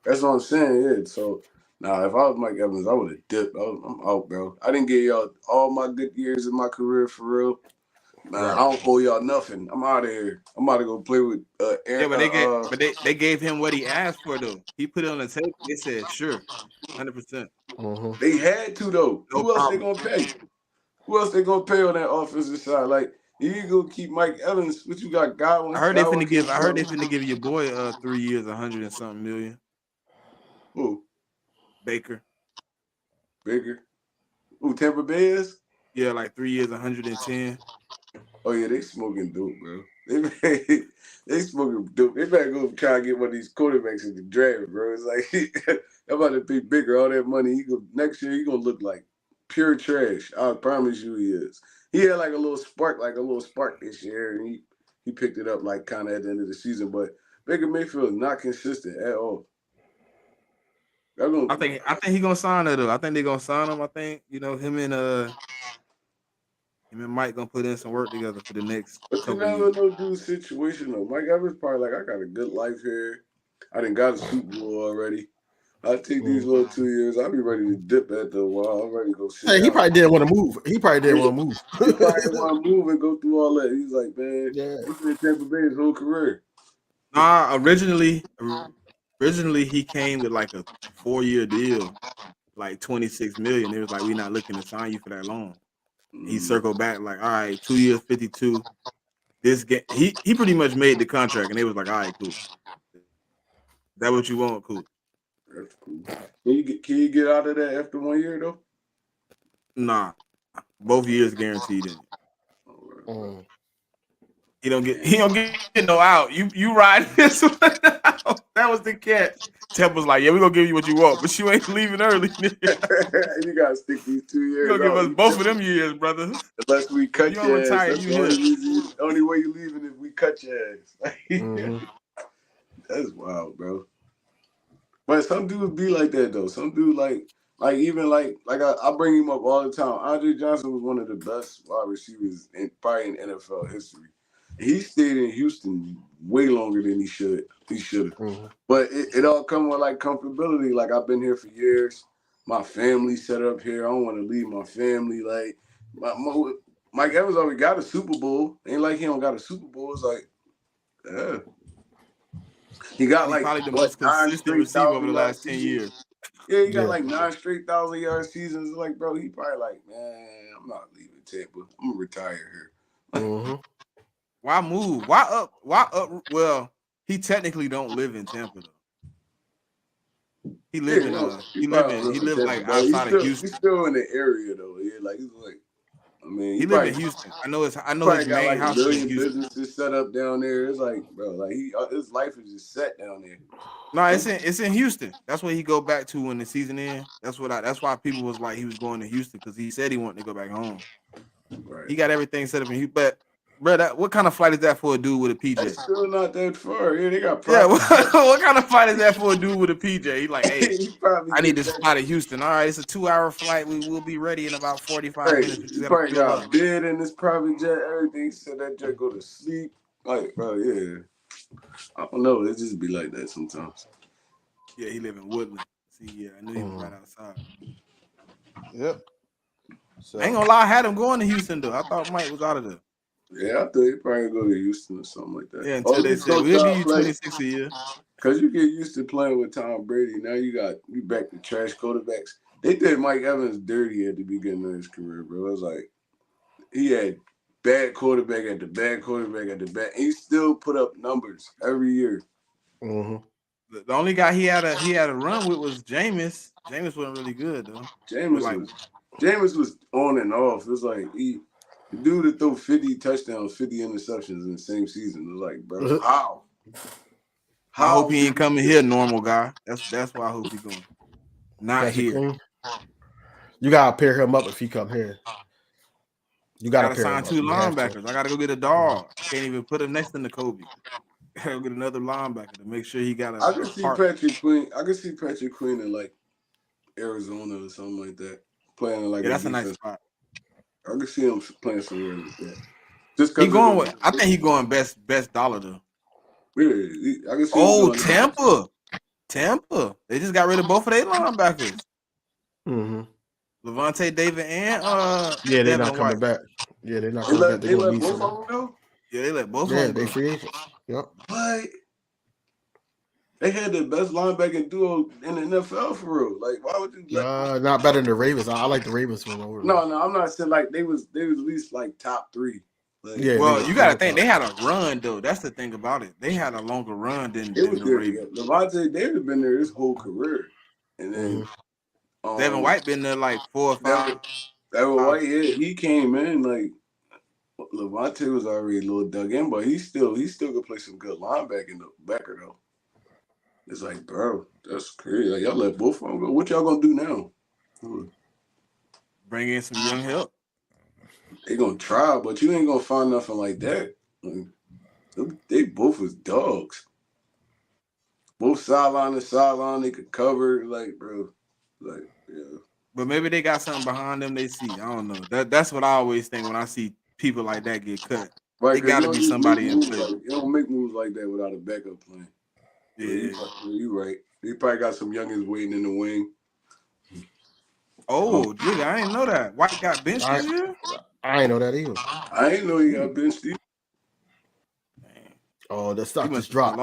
That's what I'm saying. Yeah. So now, if I was Mike Evans, I would have dipped. I'm out, bro. I didn't give y'all all my good years in my career for real. Man, I don't owe y'all nothing. I'm out of here. I'm about to go play with Aaron. But they gave him what he asked for though. He put it on the table. They said sure, 100%. They had to though. No Who else problem. they gonna pay? Who else they gonna pay on that offensive side? Like you gonna keep Mike Evans? What you got, Godwin? I heard they finna give your boy 3 years, 100 and something million. Who? Baker. Who? Tampa Bay is? Yeah, like 3 years, 110. Oh yeah, they smoking dope, bro. They smoking dope. They better go try and get one of these quarterbacks in the draft, bro. It's like I'm about to pay Baker all that money. Next year he gonna look like pure trash. I promise you he is. He had like a little spark this year, and he picked it up like kind of at the end of the season. But Baker Mayfield is not consistent at all. I think he gonna sign her though. I think they're gonna sign him. I think him and Mike gonna put in some work together for the next But you couple never years. know dude's situation though. Mike Evans probably like, I got a good life here. I done got a Super Bowl already. I take these little 2 years. I'll be ready to dip after a while. I'm ready to go sit down. He probably didn't want to move. He probably didn't want to move and go through all that. He's like, man, he's been in Tampa Bay his whole career. Originally Originally, he came with like a 4-year deal, like 26 million. It was like, we're not looking to sign you for that long. He circled back like, all right, 2 years, 52. This game, he pretty much made the contract, and they was like, all right, cool. That what you want? Cool. That's cool. Can you get out of that after 1 year though? Nah, both years guaranteed in it. Mm. He don't get no out. You ride this one out. That was the catch. Temp was like, yeah, we're gonna give you what you want, but you ain't leaving early. You gotta stick these 2 You years gonna give out. us both of them years, brother. Unless we If cut you don't your ass. retire, That's you the only here. reason. The only way you leaving is we cut your ass. Mm-hmm. That's wild, bro. But some dudes be like that though. Some dudes like even like I bring him up all the time. Andre Johnson was one of the best wide receivers probably in NFL history. He stayed in Houston way longer than he should. He should have. Mm-hmm. But it all come with like comfortability. Like I've been here for years. My family set up here. I don't want to leave my family. Like Mike Evans already got a Super Bowl. Ain't like he don't got a Super Bowl. It's like, yeah. He got And he's like probably the what most 9 consistent straight receiver over the 1,000-yard last 10 seasons. years. Yeah, he got Yeah. like 9 straight 1,000-yard seasons. Like, bro, he probably like, man, I'm not leaving Tampa. I'm gonna retire here. Mm-hmm. Why move? Why up? Why up? Well, he technically don't live in Tampa though. He live Yeah, in no, he probably he live in live Tampa, like but he's outside of he's Houston. still in the area though. Yeah, like he's like, I mean, He he live probably in Houston. I know probably his got main like a house is in million Houston. businesses set up down there. It's like, bro, like his life is just set down there. No, it's in Houston. That's where he go back to when the season ends. That's why people was like he was going to Houston because he said he wanted to go back home. Right. He got everything set up in Houston. But bro, what kind of flight is that for a dude with a PJ? That's still not that far. Yeah, they got Yeah, private. what kind of flight is that for a dude with a PJ? He like, hey, He probably I need get this that. flight to Houston. All right, it's a 2-hour flight. We will be ready in about 45 Right, minutes. We just he gotta probably fuel got up. a bed in his private jet. Everything. He said that jet go to sleep. Like, bro, yeah. I don't know. It just be like that sometimes. Yeah, he live in Woodland. See, yeah, I knew he was right outside. Yep. So I ain't gonna lie, I had him going to Houston though. I thought Mike was out of there. Yeah, I thought he probably go to Houston or something like that. Yeah, Or until at they least said go we'll try give you play. 26 a year. Because you get used to playing with Tom Brady. Now you back to trash quarterbacks. They did Mike Evans dirty at the beginning of his career, bro. It was like he had bad quarterback at the bad quarterback at the bad. He still put up numbers every year. mm-hmm. The only guy he had a run with was Jameis. Jameis wasn't really good though. Jameis was on and off. It was like the dude that threw 50 touchdowns, 50 interceptions in the same season. It was like, bro, how? I hope he ain't coming here, normal guy. That's why I hope he going. Not Patrick here. Queen. You gotta pair him up if he come here. You gotta pair sign him up. 2 You have to. linebackers. I gotta go get a dog. I can't even put him next to Kobe. I gotta go get another linebacker to make sure he got a. I can see Patrick Queen. I can see Patrick Queen in like Arizona or something like that, playing in like that's a nice spot. I can see him playing somewhere like that. Just he going with. I think he going best dollar though. Really, I can see. Tampa. They just got rid of both of their linebackers. Mm-hmm. Levante David and yeah, they're not Devin coming White. back. Yeah, they're not coming back. They let both of them go. Yeah, they let both of Yeah, them they go. free agents. Yep. What? They had the best linebacking duo in the NFL for real. Like, why would you? Not better than the Ravens. I like the Ravens one over. No, I'm not saying like they was at least like top 3. Like, yeah. Well, you gotta think they had a run though. That's the thing about it. They had a longer run than the Ravens. Levante David been there his whole career, and then Devin White been there like 4 or 5. Devin White, yeah, he came in like Levante was already a little dug in, but he still could play some good linebacking backer though. It's like, bro, that's crazy. Like, y'all let both of them go. What y'all gonna do now? Bring in some young help. They gonna try, but you ain't gonna find nothing like that. Like, they both was dogs. Both sideline to sideline, they could cover. Like, bro, like, yeah. But maybe they got something behind them they see. I don't know. That's what I always think when I see people like that get cut. Right, they got to be somebody in play. You don't make moves like that without a backup plan. Yeah, you right. They probably got some youngins waiting in the wing. Oh, Jigga, I didn't know that. White got benched this year? I ain't know that either. I ain't know he got benched either. Oh, the stock just dropped.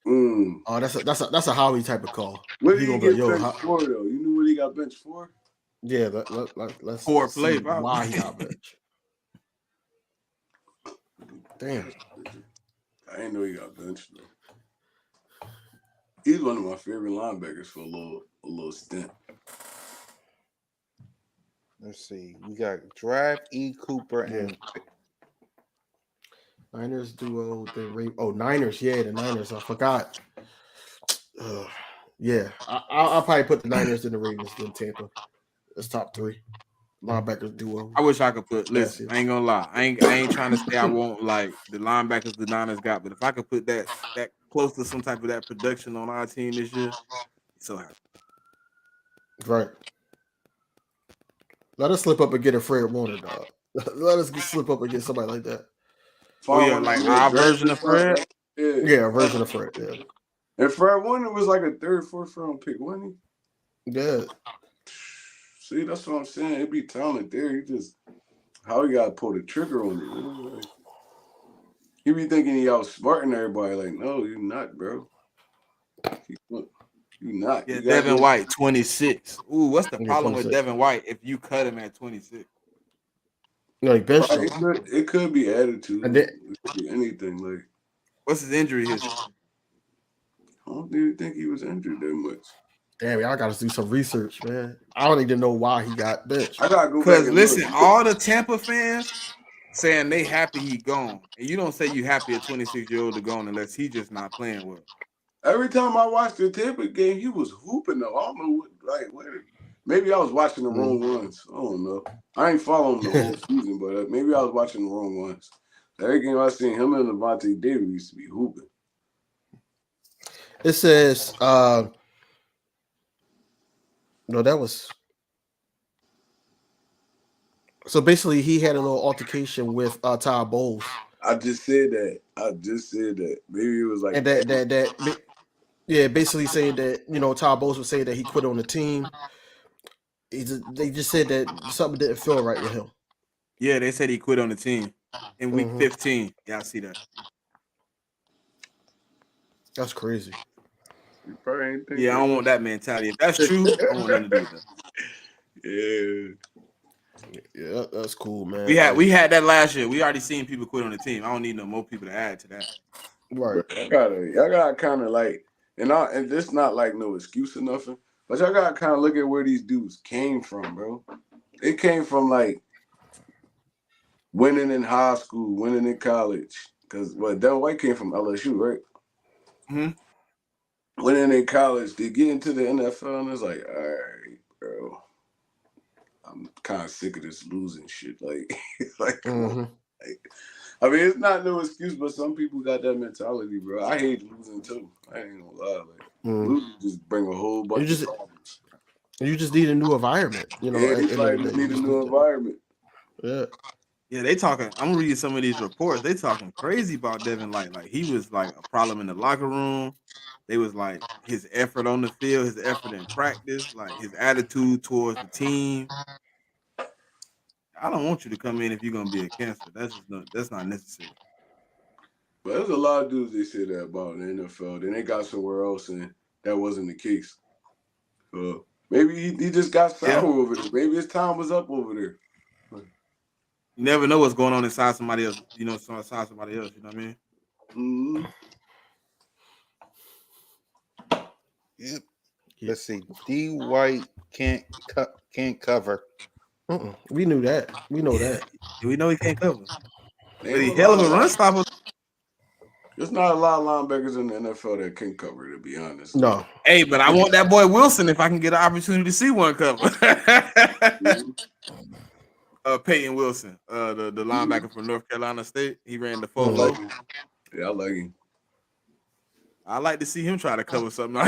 Oh, that's a Howie type of call. What He did he gonna be like, get yo, benched for though? You knew what he got benched for? yeah, let's Poor see play, probably. why he got benched. Damn. I didn't know he got benched though. He's one of my favorite linebackers for a little stint. Let's see. We got Draft E. Cooper and Niners duo. Niners. Yeah, the Niners. I forgot. Yeah, I'll probably put the Niners and the Ravens then Tampa. That's top 3 linebackers duo. I wish I could put. Last Listen, year. I ain't gonna lie. I ain't trying to say I won't like the linebackers the Niners got, but if I could put that close to some type of that production on our team this year, so happy. Right. Let us slip up and get a Fred Warner, dog. Let us slip up and get somebody like that. Oh yeah, like our version of Fred. Yeah, a version of Fred. Yeah. And Fred Warner was like a 3rd, 4th round pick, wasn't he? Yeah. See, that's what I'm saying. It'd be talent there. He just how he got to pull the trigger on it. You know? Like, he be thinking he outsmarting everybody. Like, no, you're not, bro. You're not. Yeah, You Devin White, 26. Ooh, what's the problem 26. with Devin White if you cut him at 26? No, he benched him. It could be attitude. And then, it could be anything. Like, what's his injury history? I don't even think he was injured that much. Damn, y'all got to do some research, man. I don't even know why he got benched. I gotta go back Because and listen, look. all the Tampa fans saying they happy he gone, and you don't say you happy a 26-year-old to gone unless he just not playing well. Every time I watched the Tampa game, he was hooping though. I don't know what, maybe I was watching the wrong ones. I don't know. I ain't following the whole season, but maybe I was watching the wrong ones. Every game I seen him and Levante David used to be hooping. It says, no, that was. So basically, he had a little altercation with Todd Bowles. I just said that. Maybe it was like and that yeah, basically saying that Todd Bowles was saying that he quit on the team. They just said that something didn't feel right with him. Yeah, they said he quit on the team in week 15. Yeah, I see that. That's crazy. Yeah, I don't want that mentality. If that's true, I don't want nothing to do with that. Yeah, that's cool, man. We had that last year. We already seen people quit on the team. I don't need no more people to add to that. Right. I gotta kind of like, and this not like no excuse or nothing, but y'all gotta kind of look at where these dudes came from, bro. They came from like winning in high school, winning in college. Because Devin White came from LSU, right? Mm-hmm. Winning in college, they get into the NFL, and it's like, all right, bro. I'm kind of sick of this losing shit. Like, come on. Like, I mean, it's not no excuse, but some people got that mentality, bro. I hate losing too. I ain't gonna lie. Losing just bring a whole bunch of problems. You just need a new environment, Yeah, these players need a new environment. Yeah. Yeah, they talking. I'm reading some of these reports. They talking crazy about Devin White. Like he was like a problem in the locker room. They was like his effort on the field, his effort in practice, like his attitude towards the team. I don't want you to come in if you're gonna be a cancer. That's not necessary. But there's a lot of dudes they say that about in the NFL. Then they got somewhere else, and that wasn't the case. So maybe he just got sour over there. Maybe his time was up over there. You never know what's going on inside somebody else. Inside somebody else. You know what I mean? Mm-hmm. Yep. Let's see. D. White can't cover. We knew that. We know that. We know he can't cover. But He hell of a run stopper. There's not a lot of linebackers in the NFL that can cover, to be honest. No. Hey, but I want that boy Wilson if I can get an opportunity to see one cover. Peyton Wilson, the linebacker from North Carolina State. He ran the 4-4. Yeah, I like him. I like to see him try to cover something.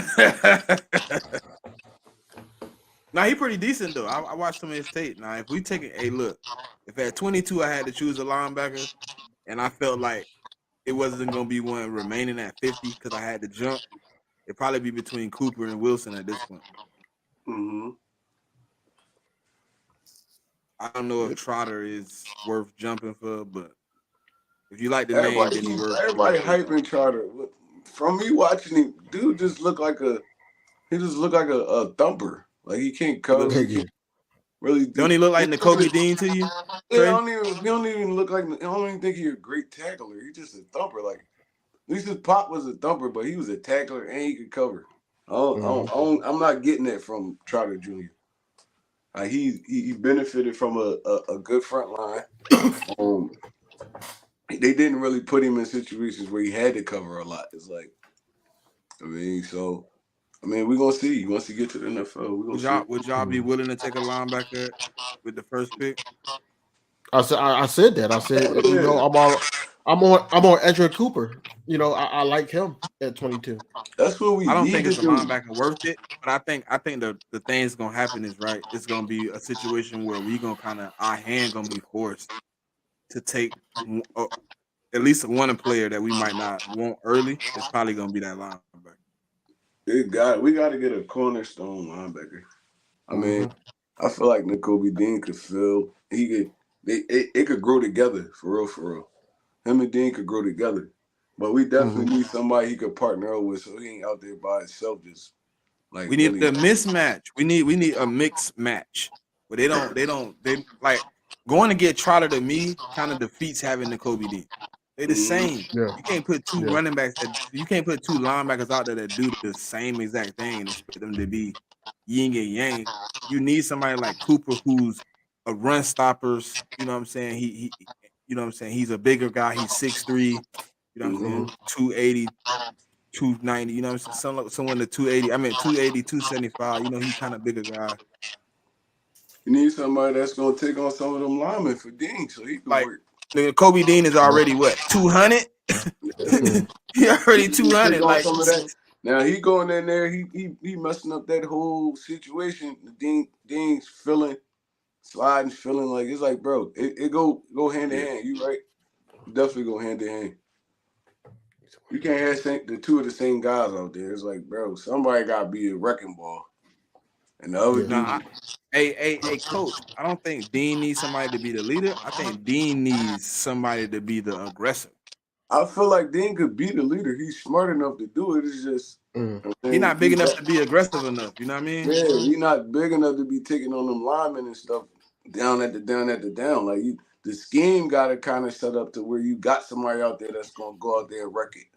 Now he pretty decent though. I watched some of his tape. Now if we take it, hey look, if at 22 I had to choose a linebacker, and I felt like it wasn't gonna be one remaining at 50 because I had to jump, it'd probably be between Cooper and Wilson at this point. Mm-hmm. I don't know if Trotter is worth jumping for, but if you like the name, then he worth. Everybody hyping Trotter. from me watching him, dude just look like a thumper. Like he can't cover. He can't really do. Don't he look like N'Kobe Dean to you? Yeah, he don't even look like. I don't even think he's a great tackler. He's just a thumper. Like at least his pop was a thumper, but he was a tackler and he could cover. I'm not getting that from Trotter Jr. He benefited from a good front line. They didn't really put him in situations where he had to cover a lot. It's like, we're gonna see. Once he get to the NFL, we're gonna see. Would y'all be willing to take a linebacker with the first pick? I said that. I said, you know, I'm on Edgerrin Cooper. You know, I like him at 22. That's what we. I don't think it's a linebacker worth it, but I think the thing that's gonna happen is right. It's gonna be a situation where we gonna our hand gonna be forced to take at least one player that we might not want early. It's probably gonna be that linebacker. We got to get a cornerstone linebacker. I mean, I feel like N'Kobe Dean could fill. It could grow together for real. Him and Dean could grow together, but we definitely need somebody he could partner up with, so he ain't out there by himself. Just like we need a mismatch. We need a mixed match. But they like going to get Trotter to me kind of defeats having N'Kobe Dean. They the same. Yeah. You can't put two running backs. You can't put two linebackers out there that do the same exact thing and expect them to be yin and yang. You need somebody like Cooper who's a run stoppers. You know what I'm saying? He you know what I'm saying? He's a bigger guy. He's 6'3". You know what I'm saying? 280, 290. You know what I'm saying? Someone to 280. 280, 275. You know, he kind of bigger guy. You need somebody that's gonna take on some of them linemen for Dean, so he can work. Kobe Dean is already what 200. He already 200. Like some of that. Now he going in there. He messing up that whole situation. Dean's sliding, feeling like it's like, bro, it go hand in hand. You right? Definitely go hand in hand. You can't have the two of the same guys out there. It's like, bro, somebody got to be a wrecking ball. And the other dude. Hey, coach, I don't think Dean needs somebody to be the leader. I think Dean needs somebody to be the aggressor. I feel like Dean could be the leader. He's smart enough to do it. It's just he's not big enough to be aggressive enough. You know what I mean? Yeah, he's not big enough to be taking on them linemen and stuff down. Like the scheme got to kind of set up to where you got somebody out there that's gonna go out there and wreck it.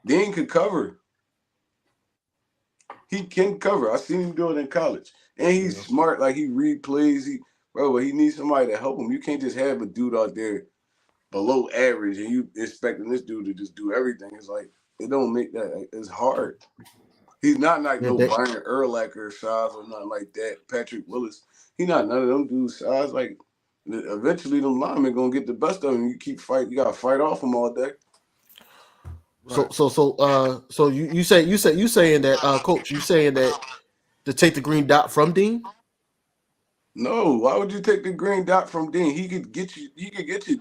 Dean could cover. He can cover. I seen him do it in college, and he's smart. Like he read plays. But he needs somebody to help him. You can't just have a dude out there below average and you expecting this dude to just do everything. It's like it don't make that. It's hard. He's not like no Brian Urlacher size or nothing like that. Patrick Willis. He not none of them dudes size. Like eventually them linemen gonna get the best of him. You keep fighting. You gotta fight off them all day. Right. So you saying that coach, you saying that to take the green dot from Dean? No, why would you take the green dot from Dean? He could get your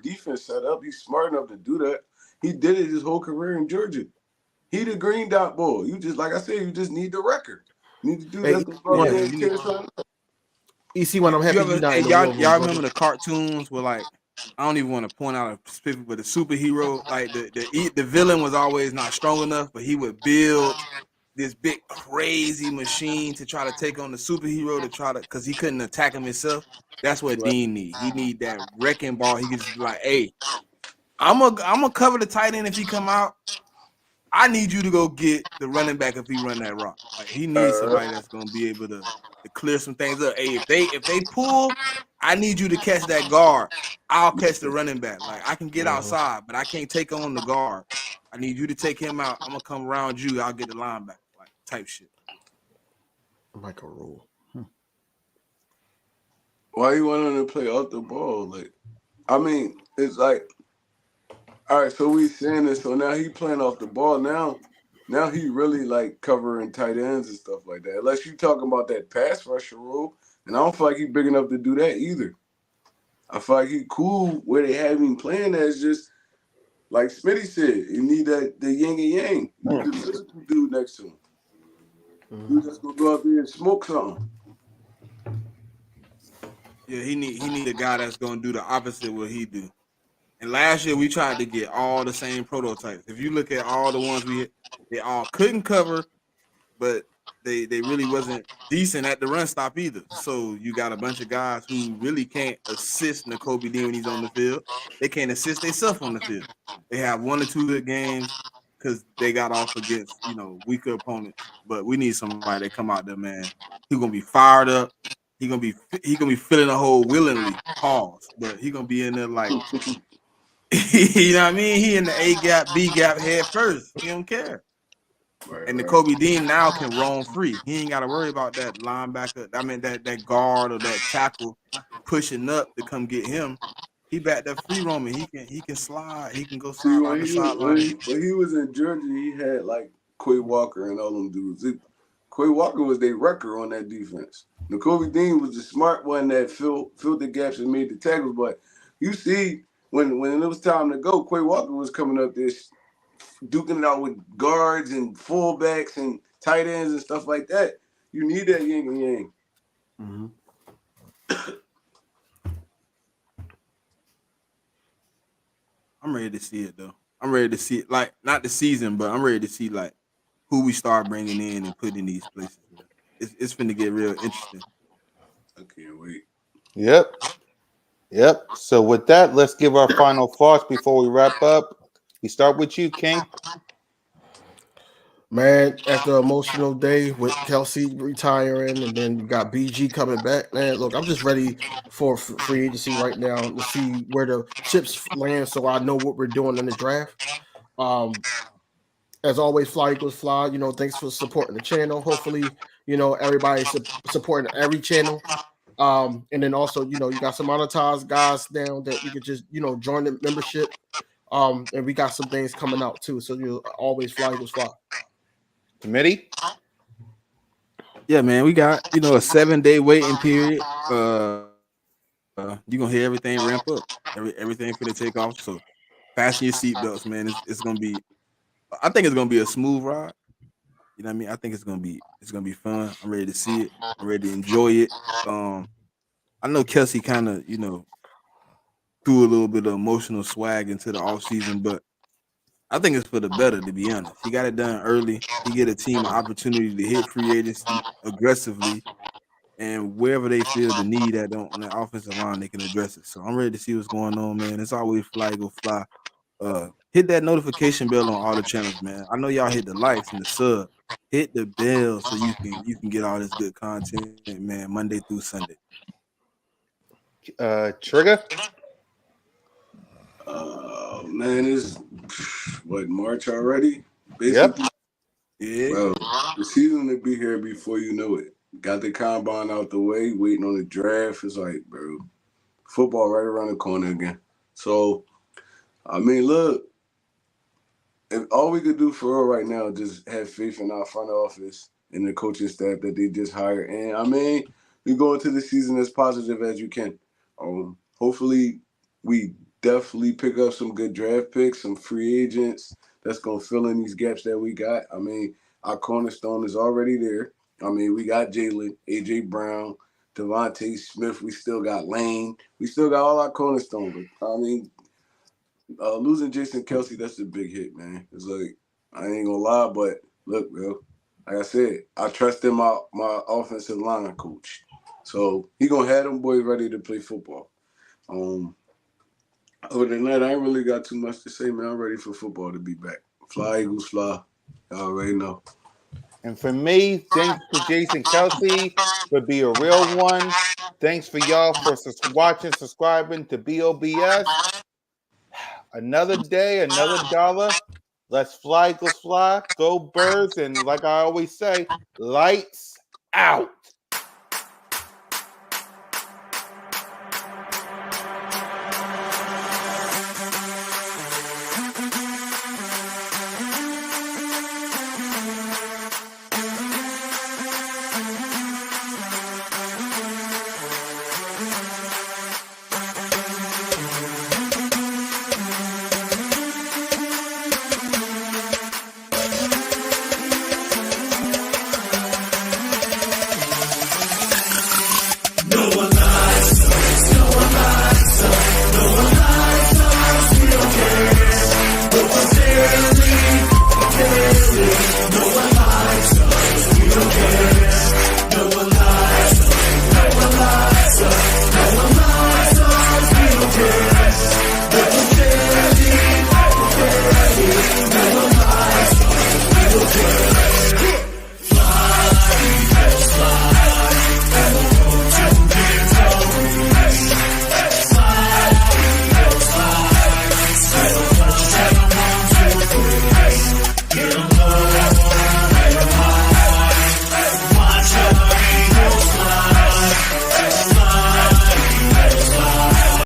defense set up. He's smart enough to do that. He did it his whole career in Georgia. He the green dot boy. You just like I said, you just need the record. You need to do that. You see when I'm happy y'all remember the cartoons where like I don't even want to point out a specific, but the superhero, like the villain was always not strong enough, but he would build this big crazy machine to try to take on the superhero because he couldn't attack him himself. That's what Dean need. He need that wrecking ball. He could just be like, hey, I'm gonna cover the tight end if he come out. I need you to go get the running back if he run that route. Like he needs somebody that's gonna be able to clear some things up. Hey, if they pull, I need you to catch that guard. I'll catch the running back. Like I can get outside, but I can't take on the guard. I need you to take him out. I'm gonna come around you. I'll get the linebacker, like type shit. Like a rule. Why you want him to play off the ball? Like, I mean, it's like, all right. So we saying this. So now he playing off the ball. Now he really like covering tight ends and stuff like that. Unless you talking about that pass rusher rule, and I don't feel like he's big enough to do that either. I feel like he cool where they have him playing as just like Smitty said. You need the yin and yang. You need the physical dude next to him. You just gonna go out there and smoke something. Yeah, he need a guy that's gonna do the opposite of what he do, And last year we tried to get all the same prototypes. If you look at all the ones we hit, they all couldn't cover, but they really wasn't decent at the run stop either. So you got a bunch of guys who really can't assist N'Kobe Dean when he's on the field. They can't assist themselves on the field. They have 1 or 2 good games because they got off against weaker opponents. But we need somebody that come out there, man. He's gonna be fired up. He gonna be filling a hole willingly. Pause. But he gonna be in there like you know what I mean. He in the A gap, B gap head first. He don't care. And the Kobe Dean now can roam free. He ain't got to worry about that linebacker. I mean that guard or that tackle pushing up to come get him. He back there free roaming. He can slide. He can go See, sideline to sideline. when he was in Georgia, he had like Quay Walker and all them dudes. Quay Walker was their wrecker on that defense. N'Kobe Dean was the smart one that filled the gaps and made the tackles. But you see, when it was time to go, Quay Walker was coming up there duking it out with guards and fullbacks and tight ends and stuff like that. You need that yin and yang. Mm-hmm. I'm ready to see it though. I'm ready to see it. Like not the season, but I'm ready to see like who we start bringing in and putting in these places. Man. It's finna get real interesting. I can't wait. Yep. So with that, let's give our final thoughts before we wrap up. We start with you, King. Man, after an emotional day with Kelsey retiring, and then you got BG coming back, man. Look, I'm just ready for free agency right now to see where the chips land, so I know what we're doing in the draft. As always, fly equals fly. Thanks for supporting the channel. Hopefully, everybody's supporting every channel. And then also, you got some monetized guys now that you could just, join the membership. And we got some things coming out too. So you always fly equals fly. Committee. Yeah, man. We got a 7-day waiting period. You're gonna hear everything ramp up. Everything finna take off. So fasten your seatbelts, man. It's gonna be. I think it's gonna be a smooth ride. You know what I mean? I think it's gonna be fun. I'm ready to see it. I'm ready to enjoy it. I know Kelsey kind of threw a little bit of emotional swag into the offseason, but I think it's for the better, to be honest. He got it done early. He get a team an opportunity to hit free agency aggressively, and wherever they feel the need on the offensive line, they can address it. So I'm ready to see what's going on, man. It's always fly, go fly. Hit that notification bell on all the channels, man. I know y'all hit the likes and the sub. Hit the bell so you can get all this good content, man, Monday through Sunday. Trigger. Man, it's what, March already? Yep. Basically, Yeah. well, the season will be here before you know it. Got the combine out the way, waiting on the draft. It's like, bro, football right around the corner again. So, I mean, look, if all we could do for real right now is just have faith in our front office and the coaching staff that they just hired. And I mean, we go into the season as positive as you can. Hopefully, we definitely pick up some good draft picks, some free agents that's gonna fill in these gaps that we got. I mean, our cornerstone is already there. I mean, we got Jalen, AJ Brown, Devontae Smith. We still got Lane. We still got all our cornerstone. But I mean, losing Jason Kelsey, that's a big hit, man. It's like, I ain't gonna lie, but look, bro, like I said, I trust in my offensive line coach. So he gonna have them boys ready to play football. Other than that, I ain't really got too much to say, man. I'm ready for football to be back. Fly, Eagles, fly. Y'all already know. And for me, thanks to Jason Kelsey for be a real one. Thanks for y'all for watching, subscribing to B.O.B.S. Another day, another dollar. Let's fly, go fly, go birds. And like I always say, lights out.